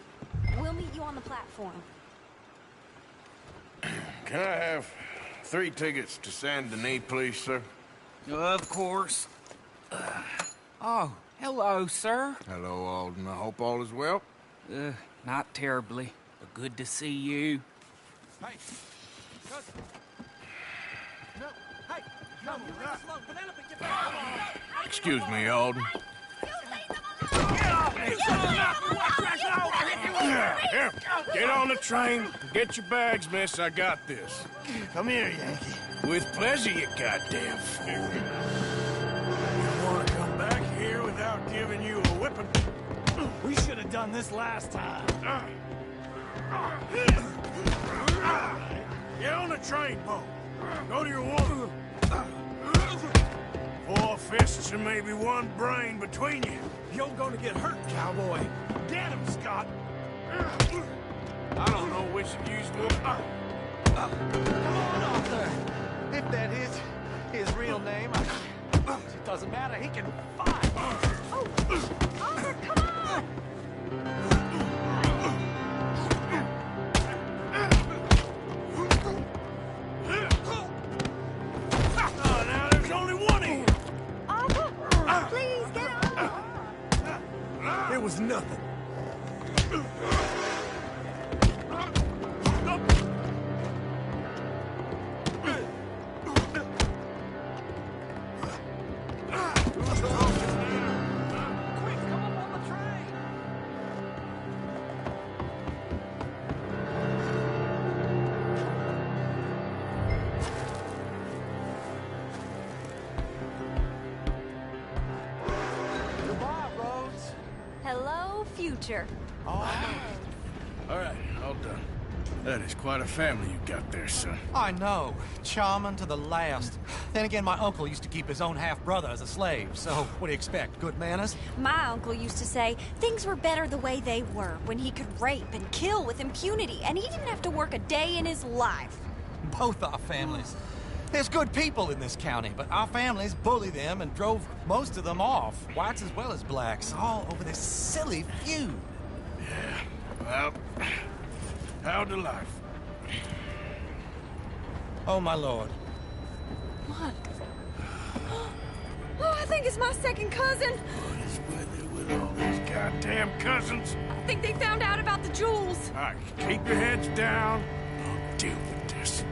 We'll meet you on the platform. Can I have 3 tickets to Saint Denis, please, sir? Of course. Oh, hello, sir. Hello, Alden. I hope all is well. Not terribly, but good to see you. Hey! No! Hey! No! Penelope, get back! Excuse me, Alden. Here, get on the train. Get your bags, miss. I got this. Come here, Yankee. With pleasure, you goddamn fool. You want to come back here without giving you a whipping? We should have done this last time. Get on the train, Bo. Go to your woman. 4 fists and maybe 1 brain between you. You're gonna get hurt, cowboy. Get him, Scott. I don't know which of you's will. Come on, Arthur. If that is his real name, it doesn't matter. He can fight. Oh, Arthur, come on! Oh, now there's only 1 here. Arthur, please get on. It was nothing. Hello, future. All right, all done. That is quite a family you got there, son. I know. Charming to the last. Then again, my uncle used to keep his own half-brother as a slave, so what do you expect? Good manners? My uncle used to say things were better the way they were, when he could rape and kill with impunity, and he didn't have to work a day in his life. Both our families. There's good people in this county, but our families bullied them and drove most of them off, whites as well as blacks, all over this silly feud. Yeah, well, how to life. Oh, my lord. What? I think it's my second cousin. What is with it with all these goddamn cousins? I think they found out about the jewels. All right, keep your heads down. I'll deal with this.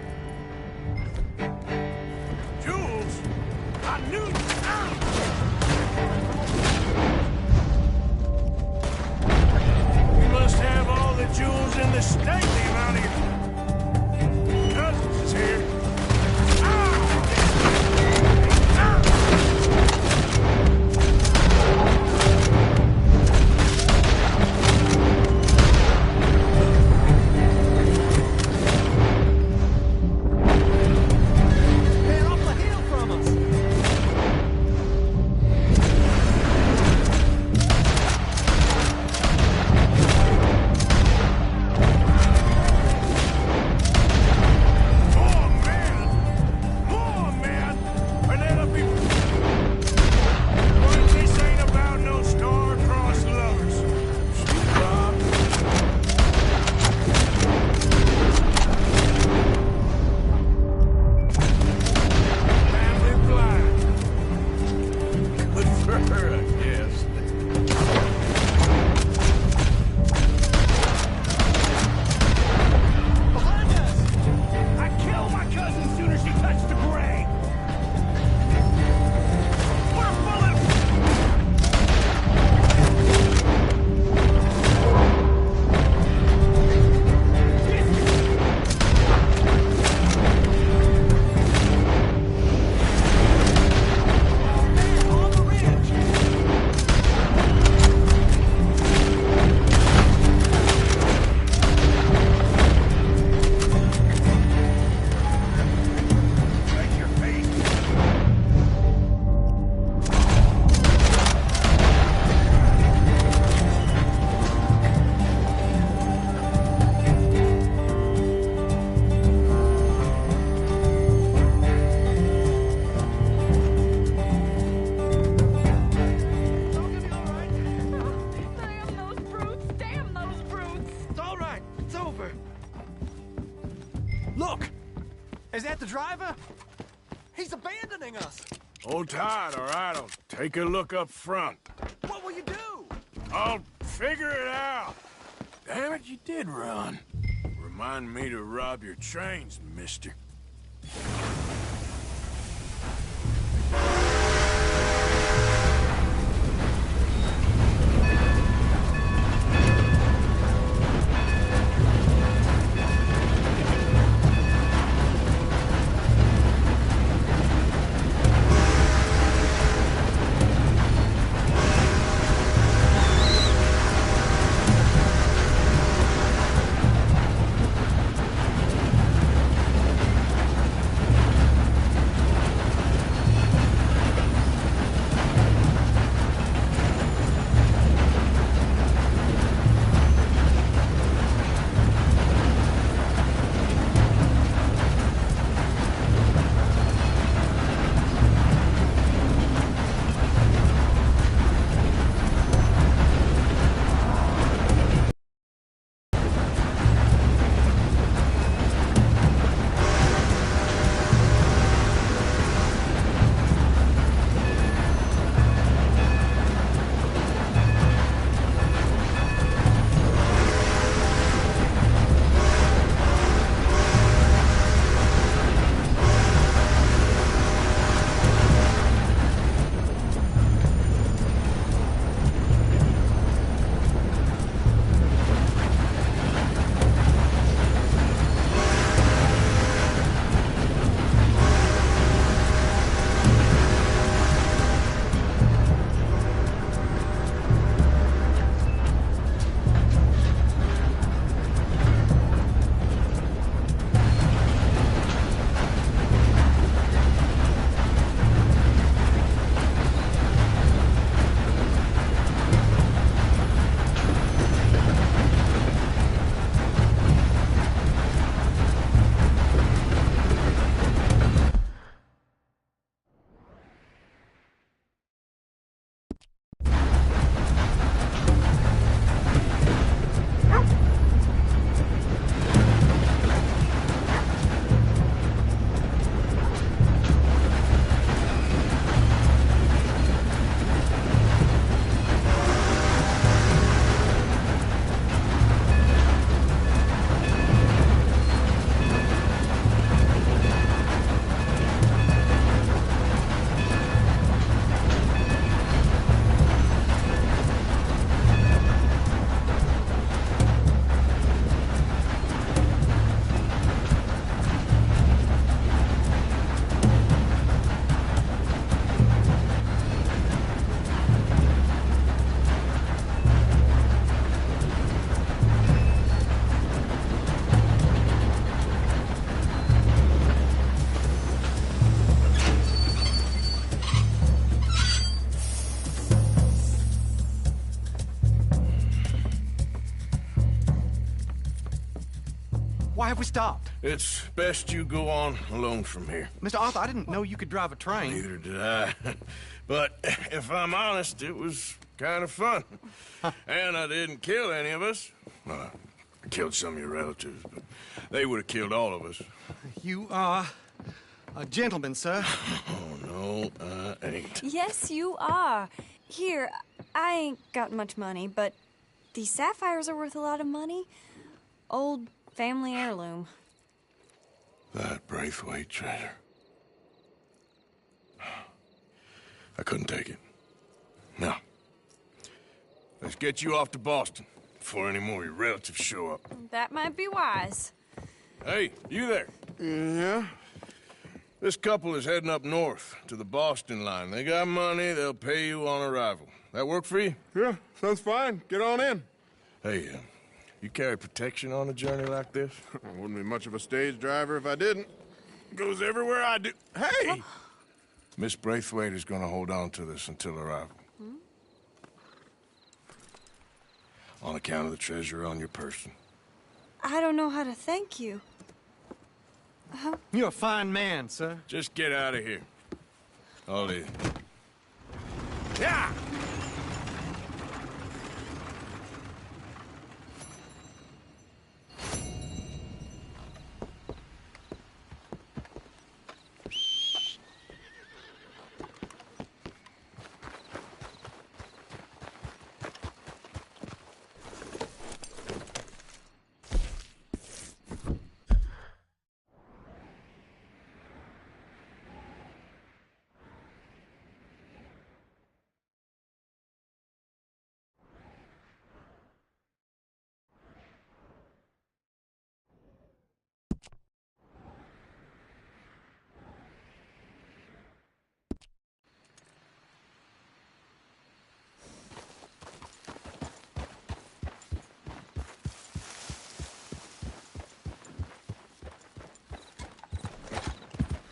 Jules? I knew you. We must have all the jewels in the state, the amount of your cousins is here. Is that the driver? He's abandoning us. Hold tight, all right? I'll take a look up front. What will you do? I'll figure it out. Damn it, you did run. Remind me to rob your trains, mister. Why have we stopped? It's best you go on alone from here. Mr. Arthur, I didn't know you could drive a train. Neither did I. But if I'm honest, it was kind of fun. And I didn't kill any of us. Well, I killed some of your relatives, but they would have killed all of us. You are a gentleman, sir. Oh, no, I ain't. Yes, you are. Here, I ain't got much money, but these sapphires are worth a lot of money. Old family heirloom. That Braithwaite treasure. I couldn't take it. No. Let's get you off to Boston before any more of your relatives show up. That might be wise. Hey, you there? Yeah? This couple is heading up north to the Boston line. They got money, they'll pay you on arrival. That work for you? Yeah, sounds fine. Get on in. Hey, you carry protection on a journey like this? I wouldn't be much of a stage driver if I didn't. Goes everywhere I do. Hey! Miss Braithwaite is going to hold on to this until arrival. On account of the treasure on your person. I don't know how to thank you. You're a fine man, sir. Just get out of here. I'll leave. Yeah!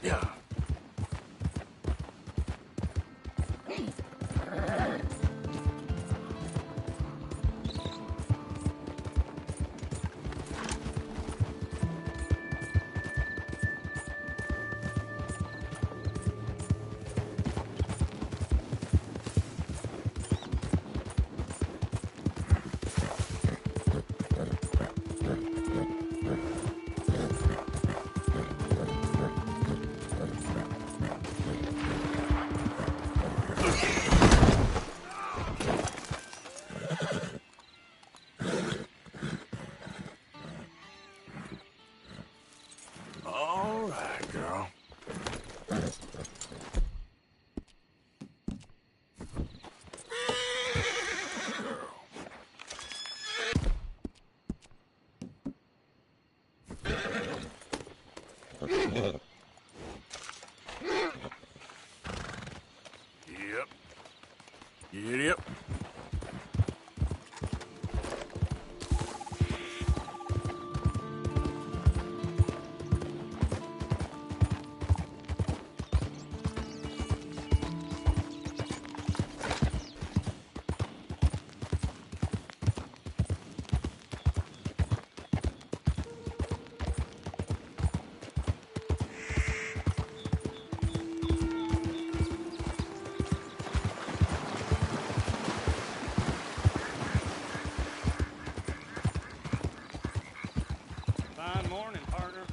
Yeah. All right, girl. Yep. Yep. Fine morning, partner.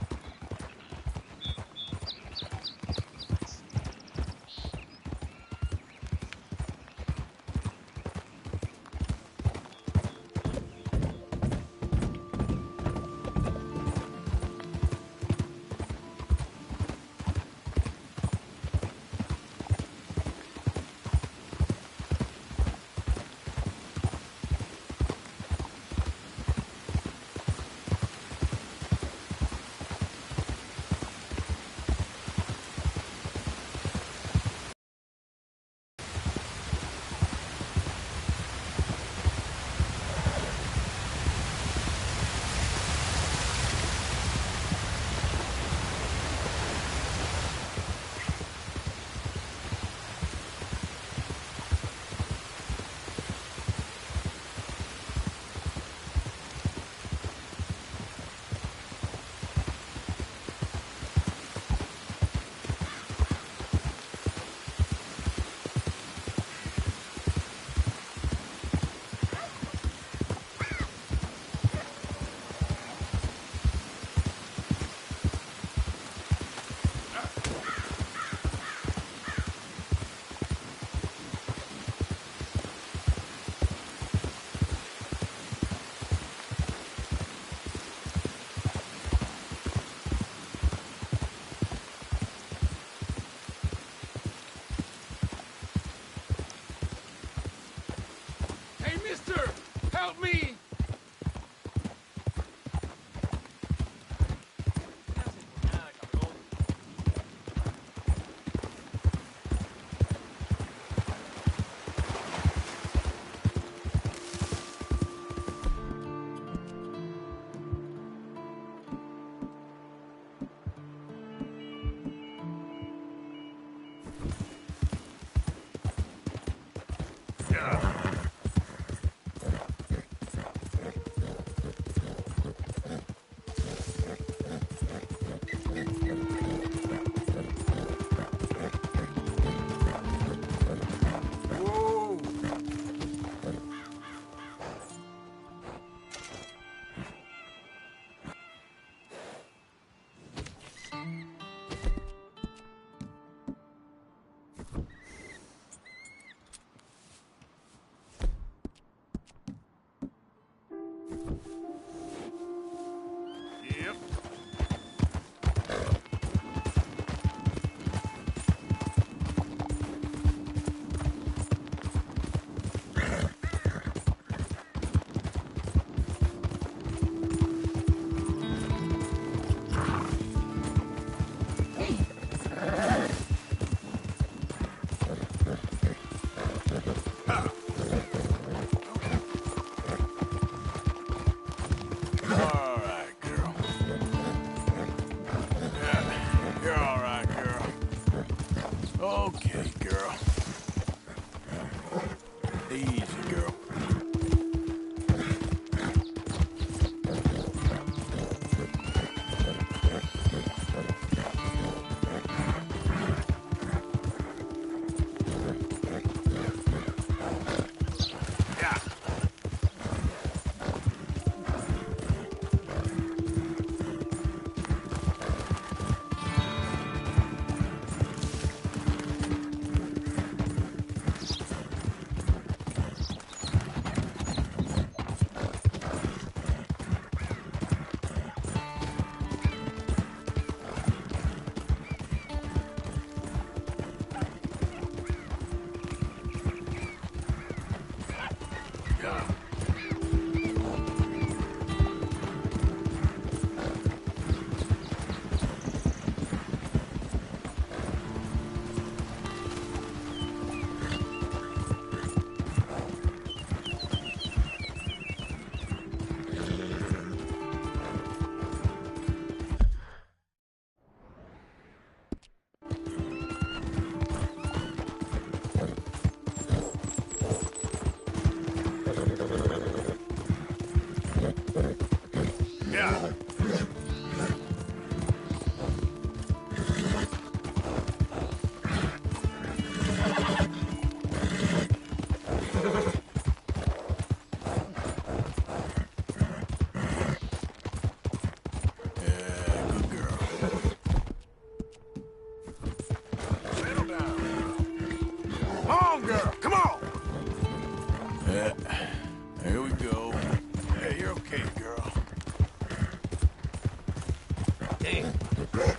Damn. Good girl.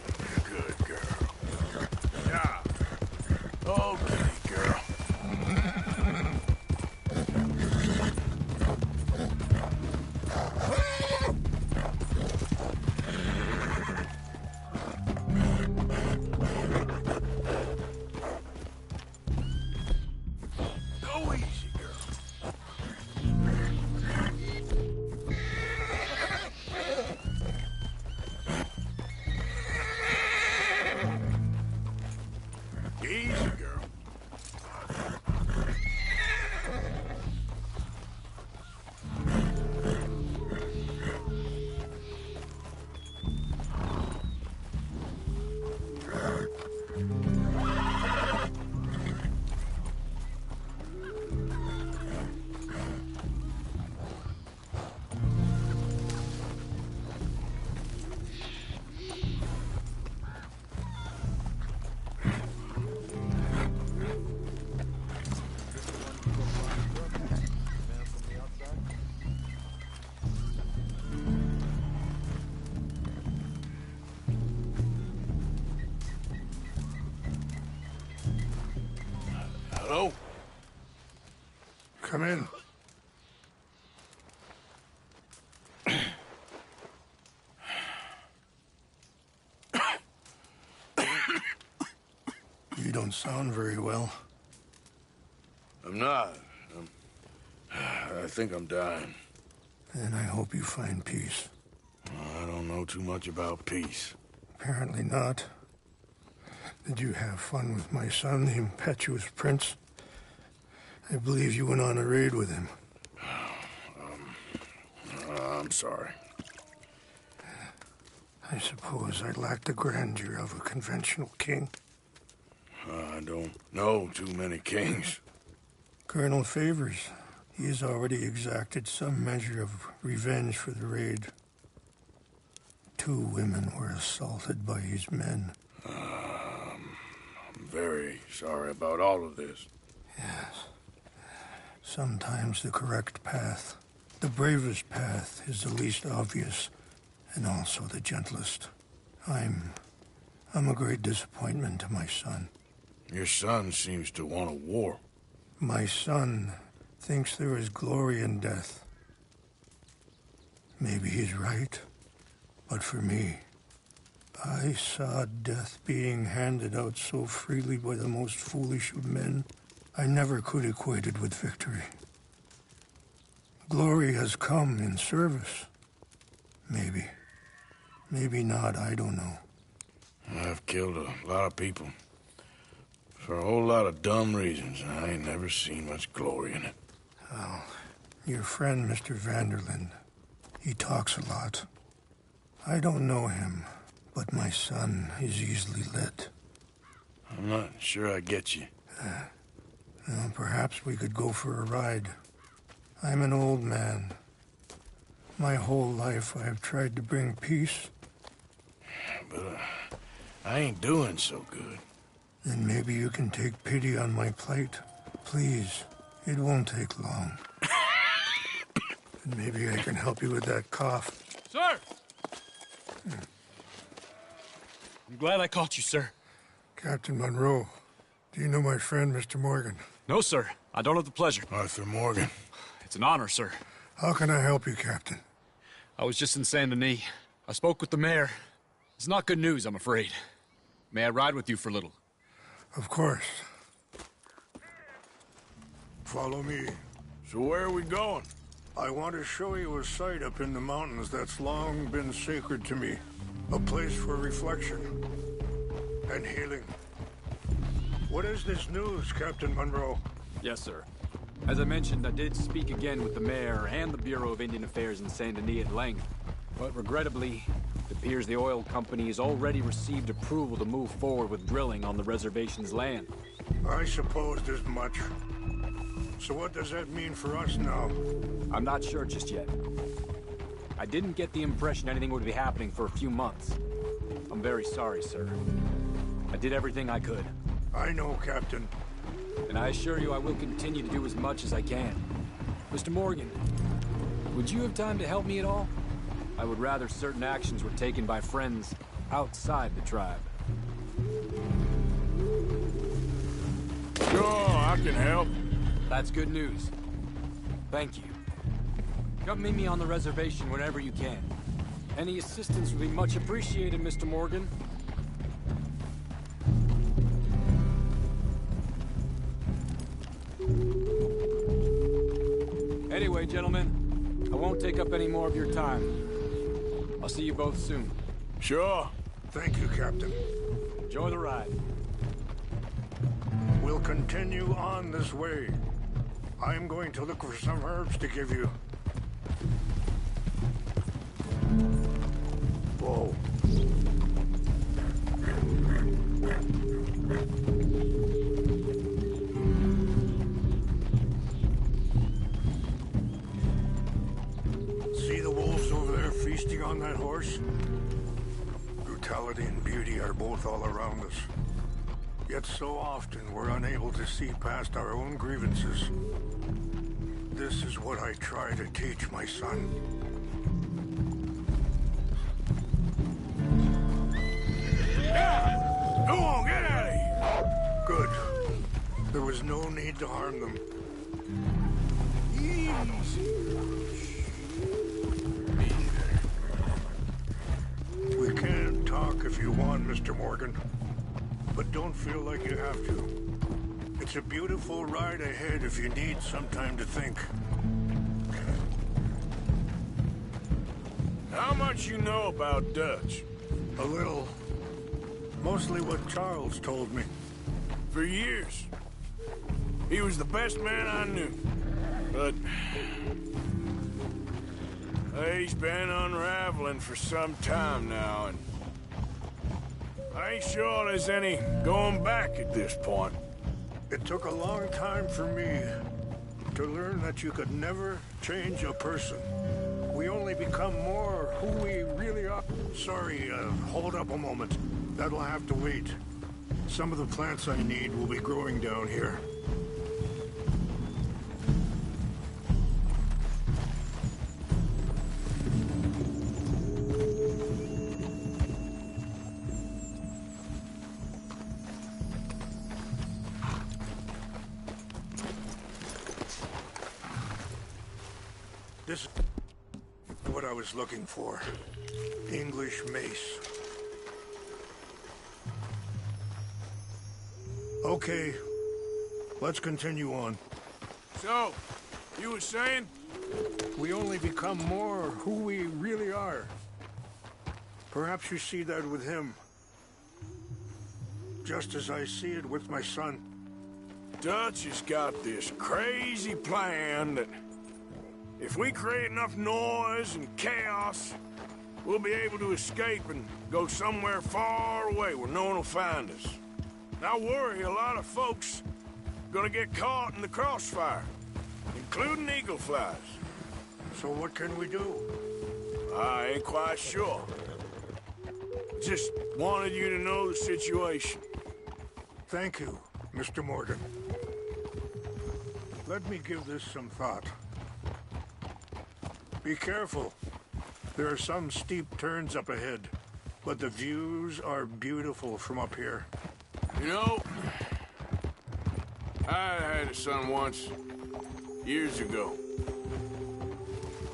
Yeah. Okay, girl. Go easy, girl. Easy, girl. Hello? Come in. You don't sound very well. I'm not. I think I'm dying. And I hope you find peace. I don't know too much about peace. Apparently not. Did you have fun with my son, the impetuous prince? I believe you went on a raid with him. I'm sorry. I suppose I lacked the grandeur of a conventional king. I don't know too many kings. Colonel Favors, he has already exacted some measure of revenge for the raid. 2 women were assaulted by his men. I'm very sorry about all of this. Yes. Sometimes the correct path, the bravest path, is the least obvious and also the gentlest. I'm a great disappointment to my son. Your son seems to want a war. My son thinks there is glory in death. Maybe he's right, but for me, I saw death being handed out so freely by the most foolish of men, I never could equate it with victory. Glory has come in service. Maybe. Maybe not, I don't know. I've killed a lot of people. For a whole lot of dumb reasons, and I ain't never seen much glory in it. Oh, your friend, Mr. Vanderlyn, he talks a lot. I don't know him, but my son is easily led. I'm not sure I get you. Well, perhaps we could go for a ride. I'm an old man. My whole life I have tried to bring peace. But I ain't doing so good. Then maybe you can take pity on my plight. Please, it won't take long. And maybe I can help you with that cough. Sir! I'm glad I caught you, sir. Captain Monroe, do you know my friend, Mr. Morgan? No, sir. I don't have the pleasure. Arthur Morgan. It's an honor, sir. How can I help you, Captain? I was just in Saint Denis. I spoke with the mayor. It's not good news, I'm afraid. May I ride with you for a little? Of course. Follow me. So where are we going? I want to show you a site up in the mountains that's long been sacred to me. A place for reflection and healing. What is this news, Captain Monroe? Yes, sir. As I mentioned, I did speak again with the mayor and the Bureau of Indian Affairs in Saint Denis at length. But regrettably, it appears the oil company has already received approval to move forward with drilling on the reservation's land. I supposed as much. So what does that mean for us now? I'm not sure just yet. I didn't get the impression anything would be happening for a few months. I'm very sorry, sir. I did everything I could. I know, Captain. And I assure you I will continue to do as much as I can. Mr. Morgan, would you have time to help me at all? I would rather certain actions were taken by friends outside the tribe. Sure, I can help. That's good news. Thank you. Come meet me on the reservation whenever you can. Any assistance would be much appreciated, Mr. Morgan. Anyway, gentlemen, I won't take up any more of your time. I'll see you both soon. Sure. Thank you, Captain. Enjoy the ride. We'll continue on this way. I'm going to look for some herbs to give you. Whoa. See the wolves over there feasting on that horse? Brutality and beauty are both all around us. Yet so often we're unable to see past our own grievances. This is what I try to teach my son. Yeah! Go on, get out of here! Good. There was no need to harm them. Easy. We can talk if you want, Mr. Morgan. But don't feel like you have to. It's a beautiful ride ahead if you need some time to think. How much you know about Dutch? A little. Mostly what Charles told me. For years. He was the best man I knew. But he's been unraveling for some time now, and I ain't sure there's any going back at this point. It took a long time for me to learn that you could never change a person. We only become more who we really are. Sorry, hold up a moment. That'll have to wait. Some of the plants I need will be growing down here. This is what I was looking for. English mace. Okay, let's continue on. So, you were saying? We only become more who we really are. Perhaps you see that with him. Just as I see it with my son. Dutch has got this crazy plan that if we create enough noise and chaos, we'll be able to escape and go somewhere far away where no one will find us. And I worry a lot of folks are gonna get caught in the crossfire, including eagle flies. So what can we do? I ain't quite sure. Just wanted you to know the situation. Thank you, Mr. Morgan. Let me give this some thought. Be careful. There are some steep turns up ahead, but the views are beautiful from up here. You know, I had a son once, years ago.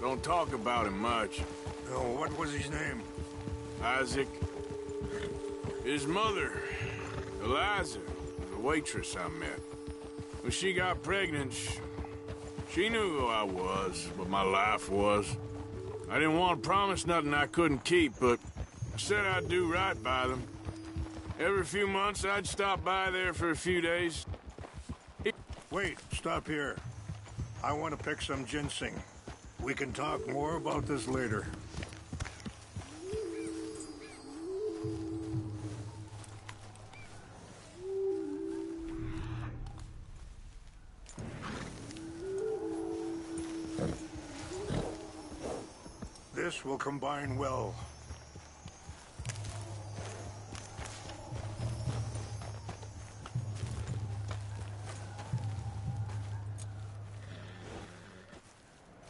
Don't talk about him much. No, what was his name? Isaac. His mother, Eliza, was a waitress I met. When she got pregnant, she knew who I was, what my life was. I didn't want to promise nothing I couldn't keep, but I said I'd do right by them. Every few months, I'd stop by there for a few days. Wait, stop here. I want to pick some ginseng. We can talk more about this later. This will combine well.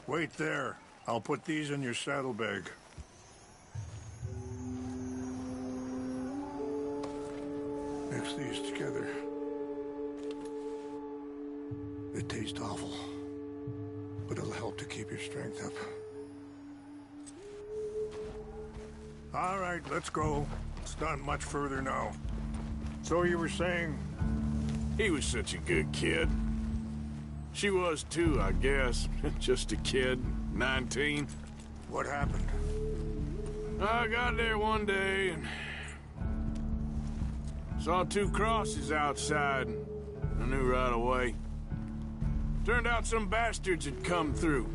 Wait there. I'll put these in your saddlebag. Mix these together. They taste awful, but it'll help to keep your strength up. All right, let's go. It's not much further now. So you were saying? He was such a good kid. She was too, I guess. Just a kid, 19. What happened? I got there one day and saw 2 crosses outside. I knew right away. Turned out some bastards had come through.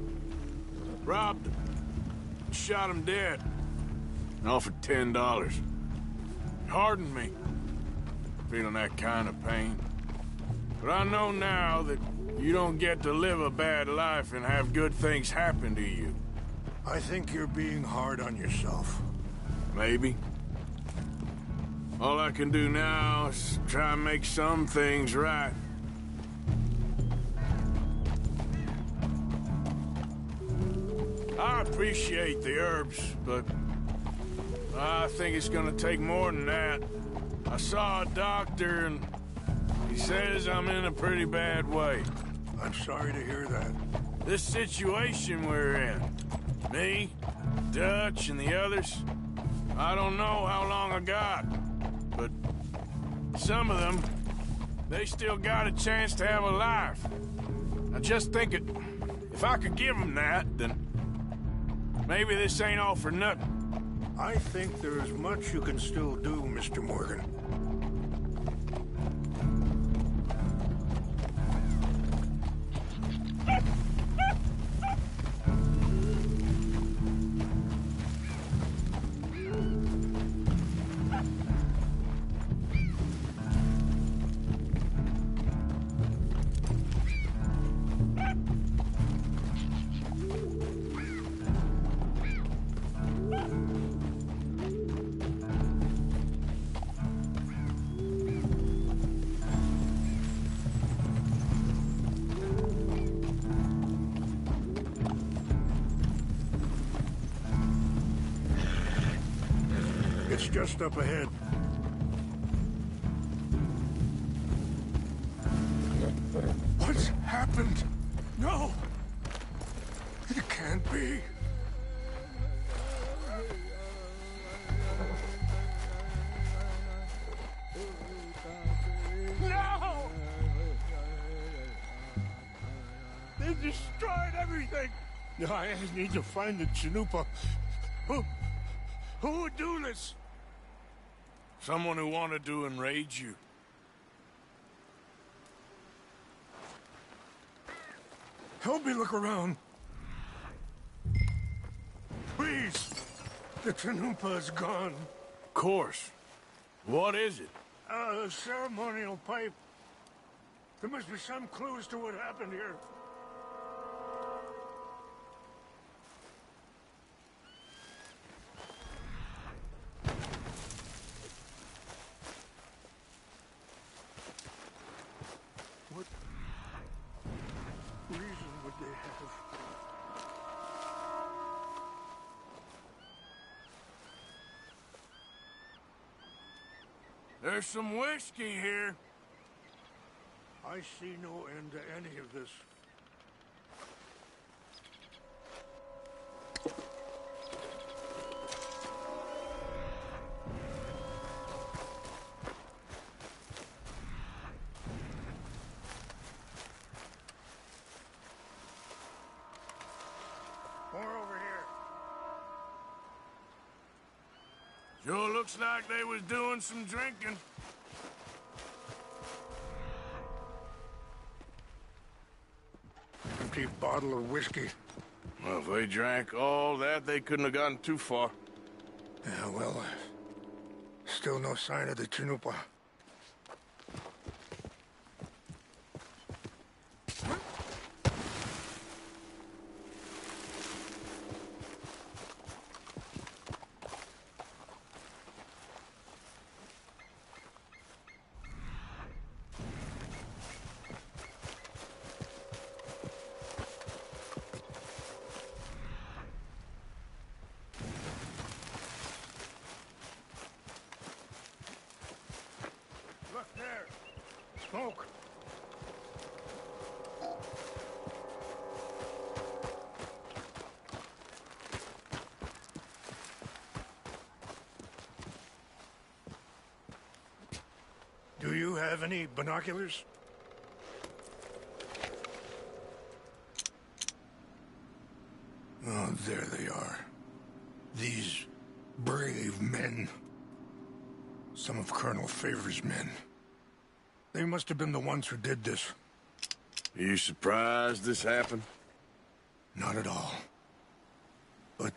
Robbed them. Shot them dead. Offered $10. Hardened me. Feeling that kind of pain. But I know now that you don't get to live a bad life and have good things happen to you. I think you're being hard on yourself. Maybe. All I can do now is try and make some things right. I appreciate the herbs, but I think it's gonna take more than that. I saw a doctor and he says I'm in a pretty bad way. I'm sorry to hear that. This situation we're in, me, Dutch, and the others, I don't know how long I got, but some of them, they still got a chance to have a life. I just think if I could give them that, then maybe this ain't all for nothing. I think there is much you can still do, Mr. Morgan. It's just up ahead. What's happened? No! It can't be. No! They destroyed everything! I need to find the Chanupa. Who would do this? Someone who wanted to enrage you. Help me look around. Please. The Chanupa is gone. Of course. What is it? A ceremonial pipe. There must be some clues to what happened here. What reason would they have? There's some whiskey here. I see no end to any of this. More over here. Sure looks like they was doing some drinking. Empty bottle of whiskey. Well, if they drank all that, they couldn't have gotten too far. Yeah, well, still no sign of the Chanupa. smoke. Do you have any binoculars? Oh, there they are. These brave men. Some of Colonel Favor's men. They must have been the ones who did this. Are you surprised this happened? Not at all. But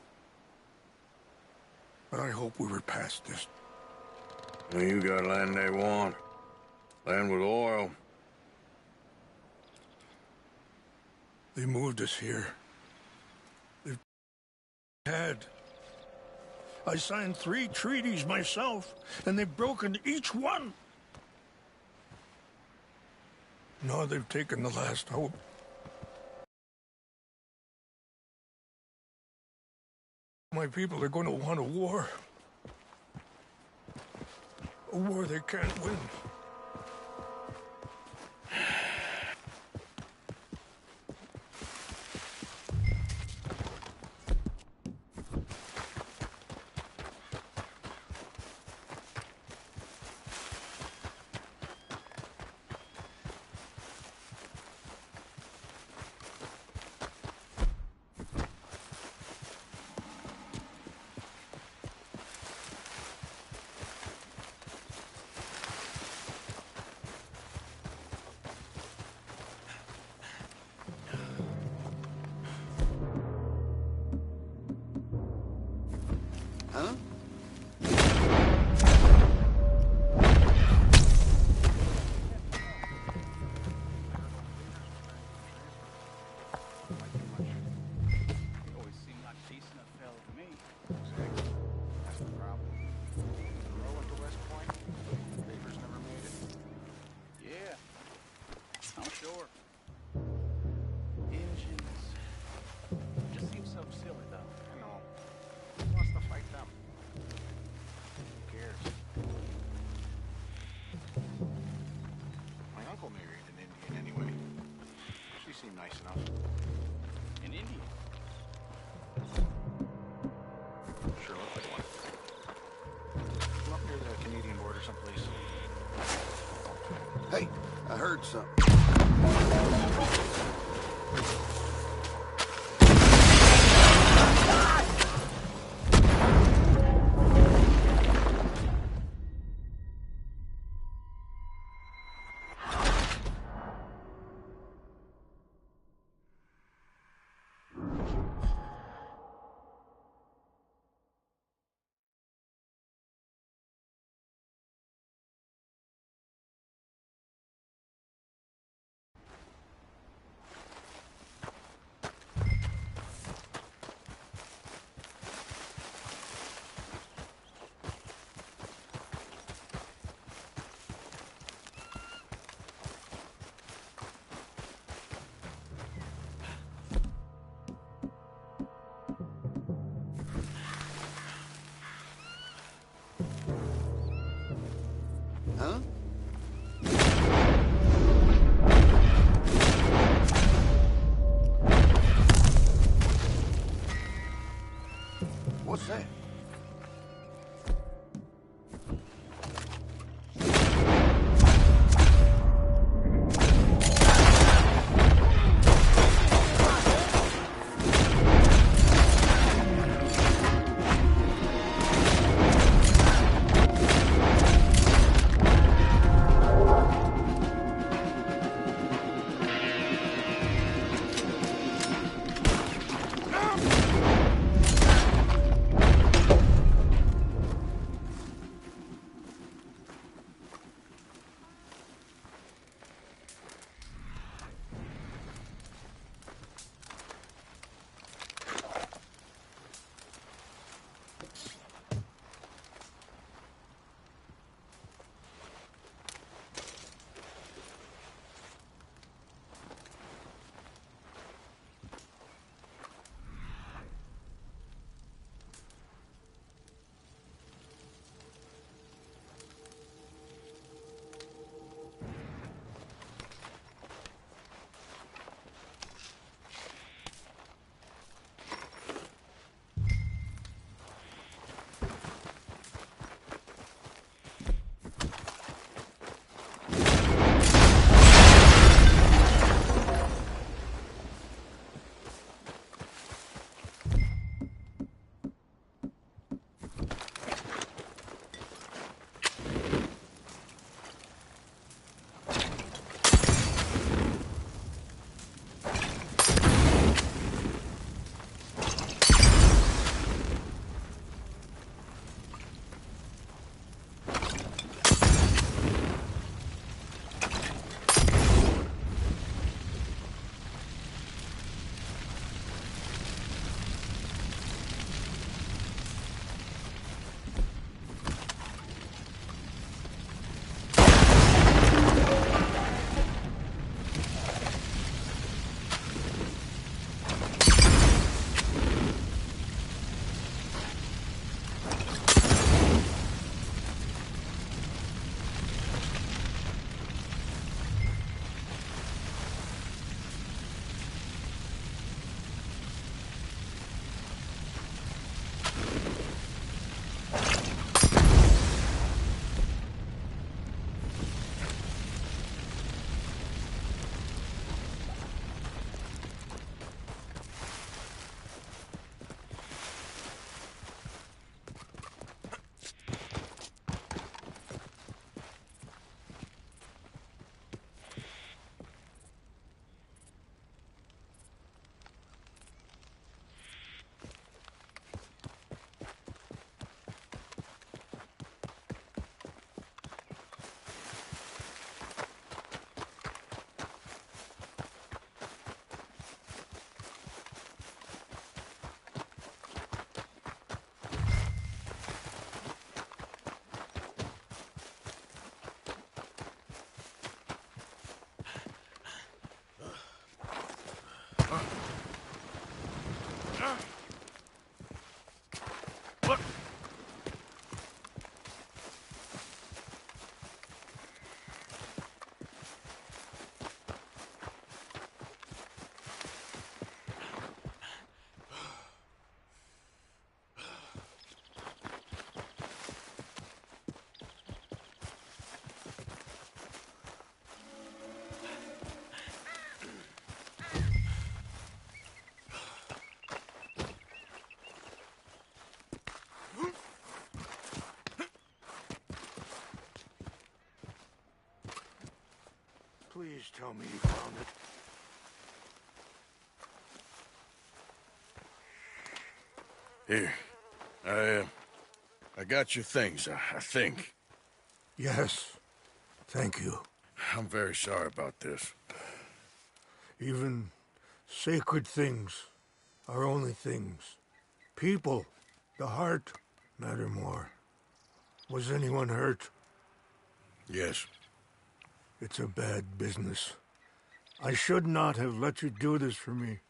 I hope we were past this. Well, you got land they want. Land with oil. They moved us here. They've had. I signed 3 treaties myself, and they've broken each one. Now they've taken the last hope. My people are going to want a war. A war they can't win. Huh? Nice enough. In India? Sure looked like one. Come up near the Canadian border someplace. Hey, I heard something. Huh? What's that? Please tell me you found it. Here. I got your things, I think. Yes. Thank you. I'm very sorry about this. Even sacred things are only things. People, the heart, matter more. Was anyone hurt? Yes. It's a bad business. I should not have let you do this for me.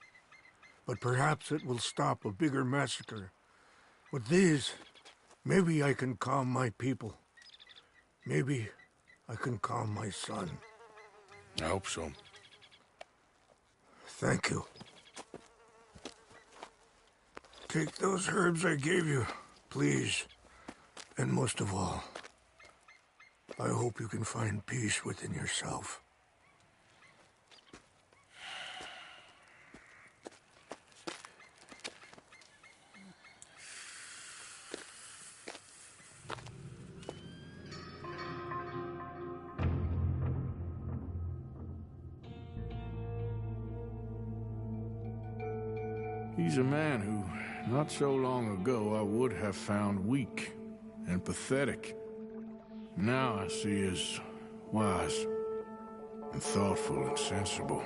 But perhaps it will stop a bigger massacre. With these, maybe I can calm my people. Maybe I can calm my son. I hope so. Thank you. Take those herbs I gave you, please. And most of all, I hope you can find peace within yourself. He's a man who, not so long ago, I would have found weak and pathetic. Now I see as wise and thoughtful and sensible.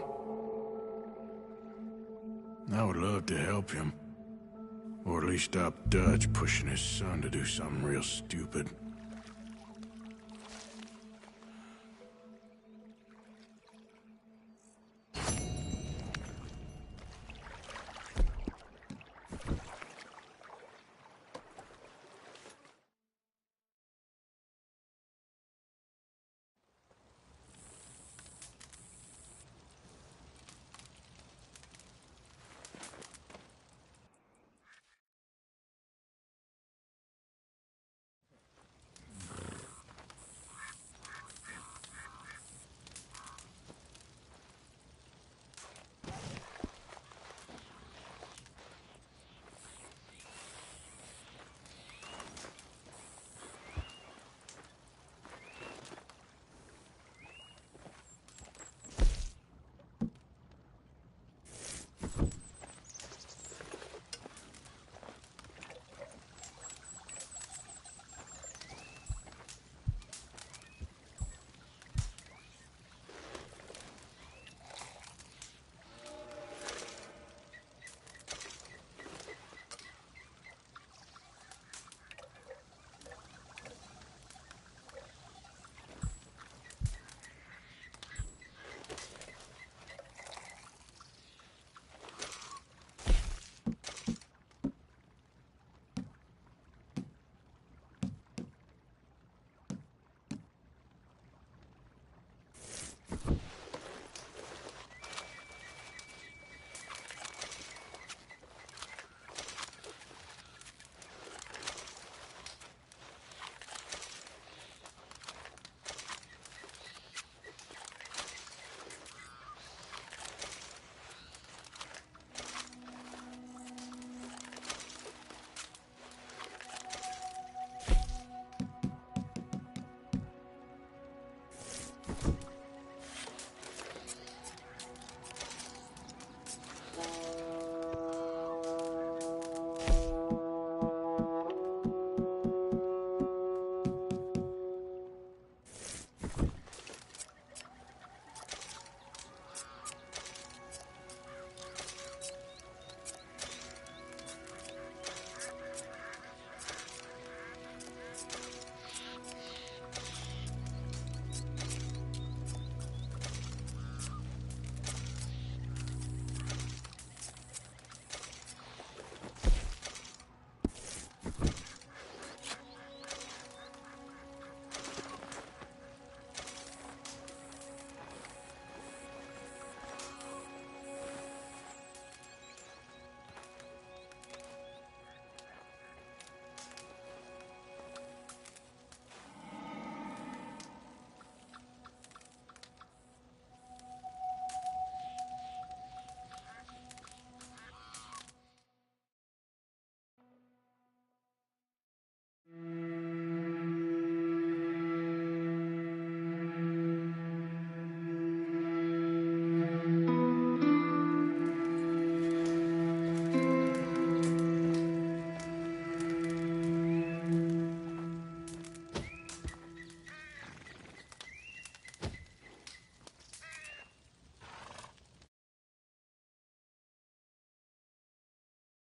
I would love to help him, or at least stop Dutch pushing his son to do something real stupid.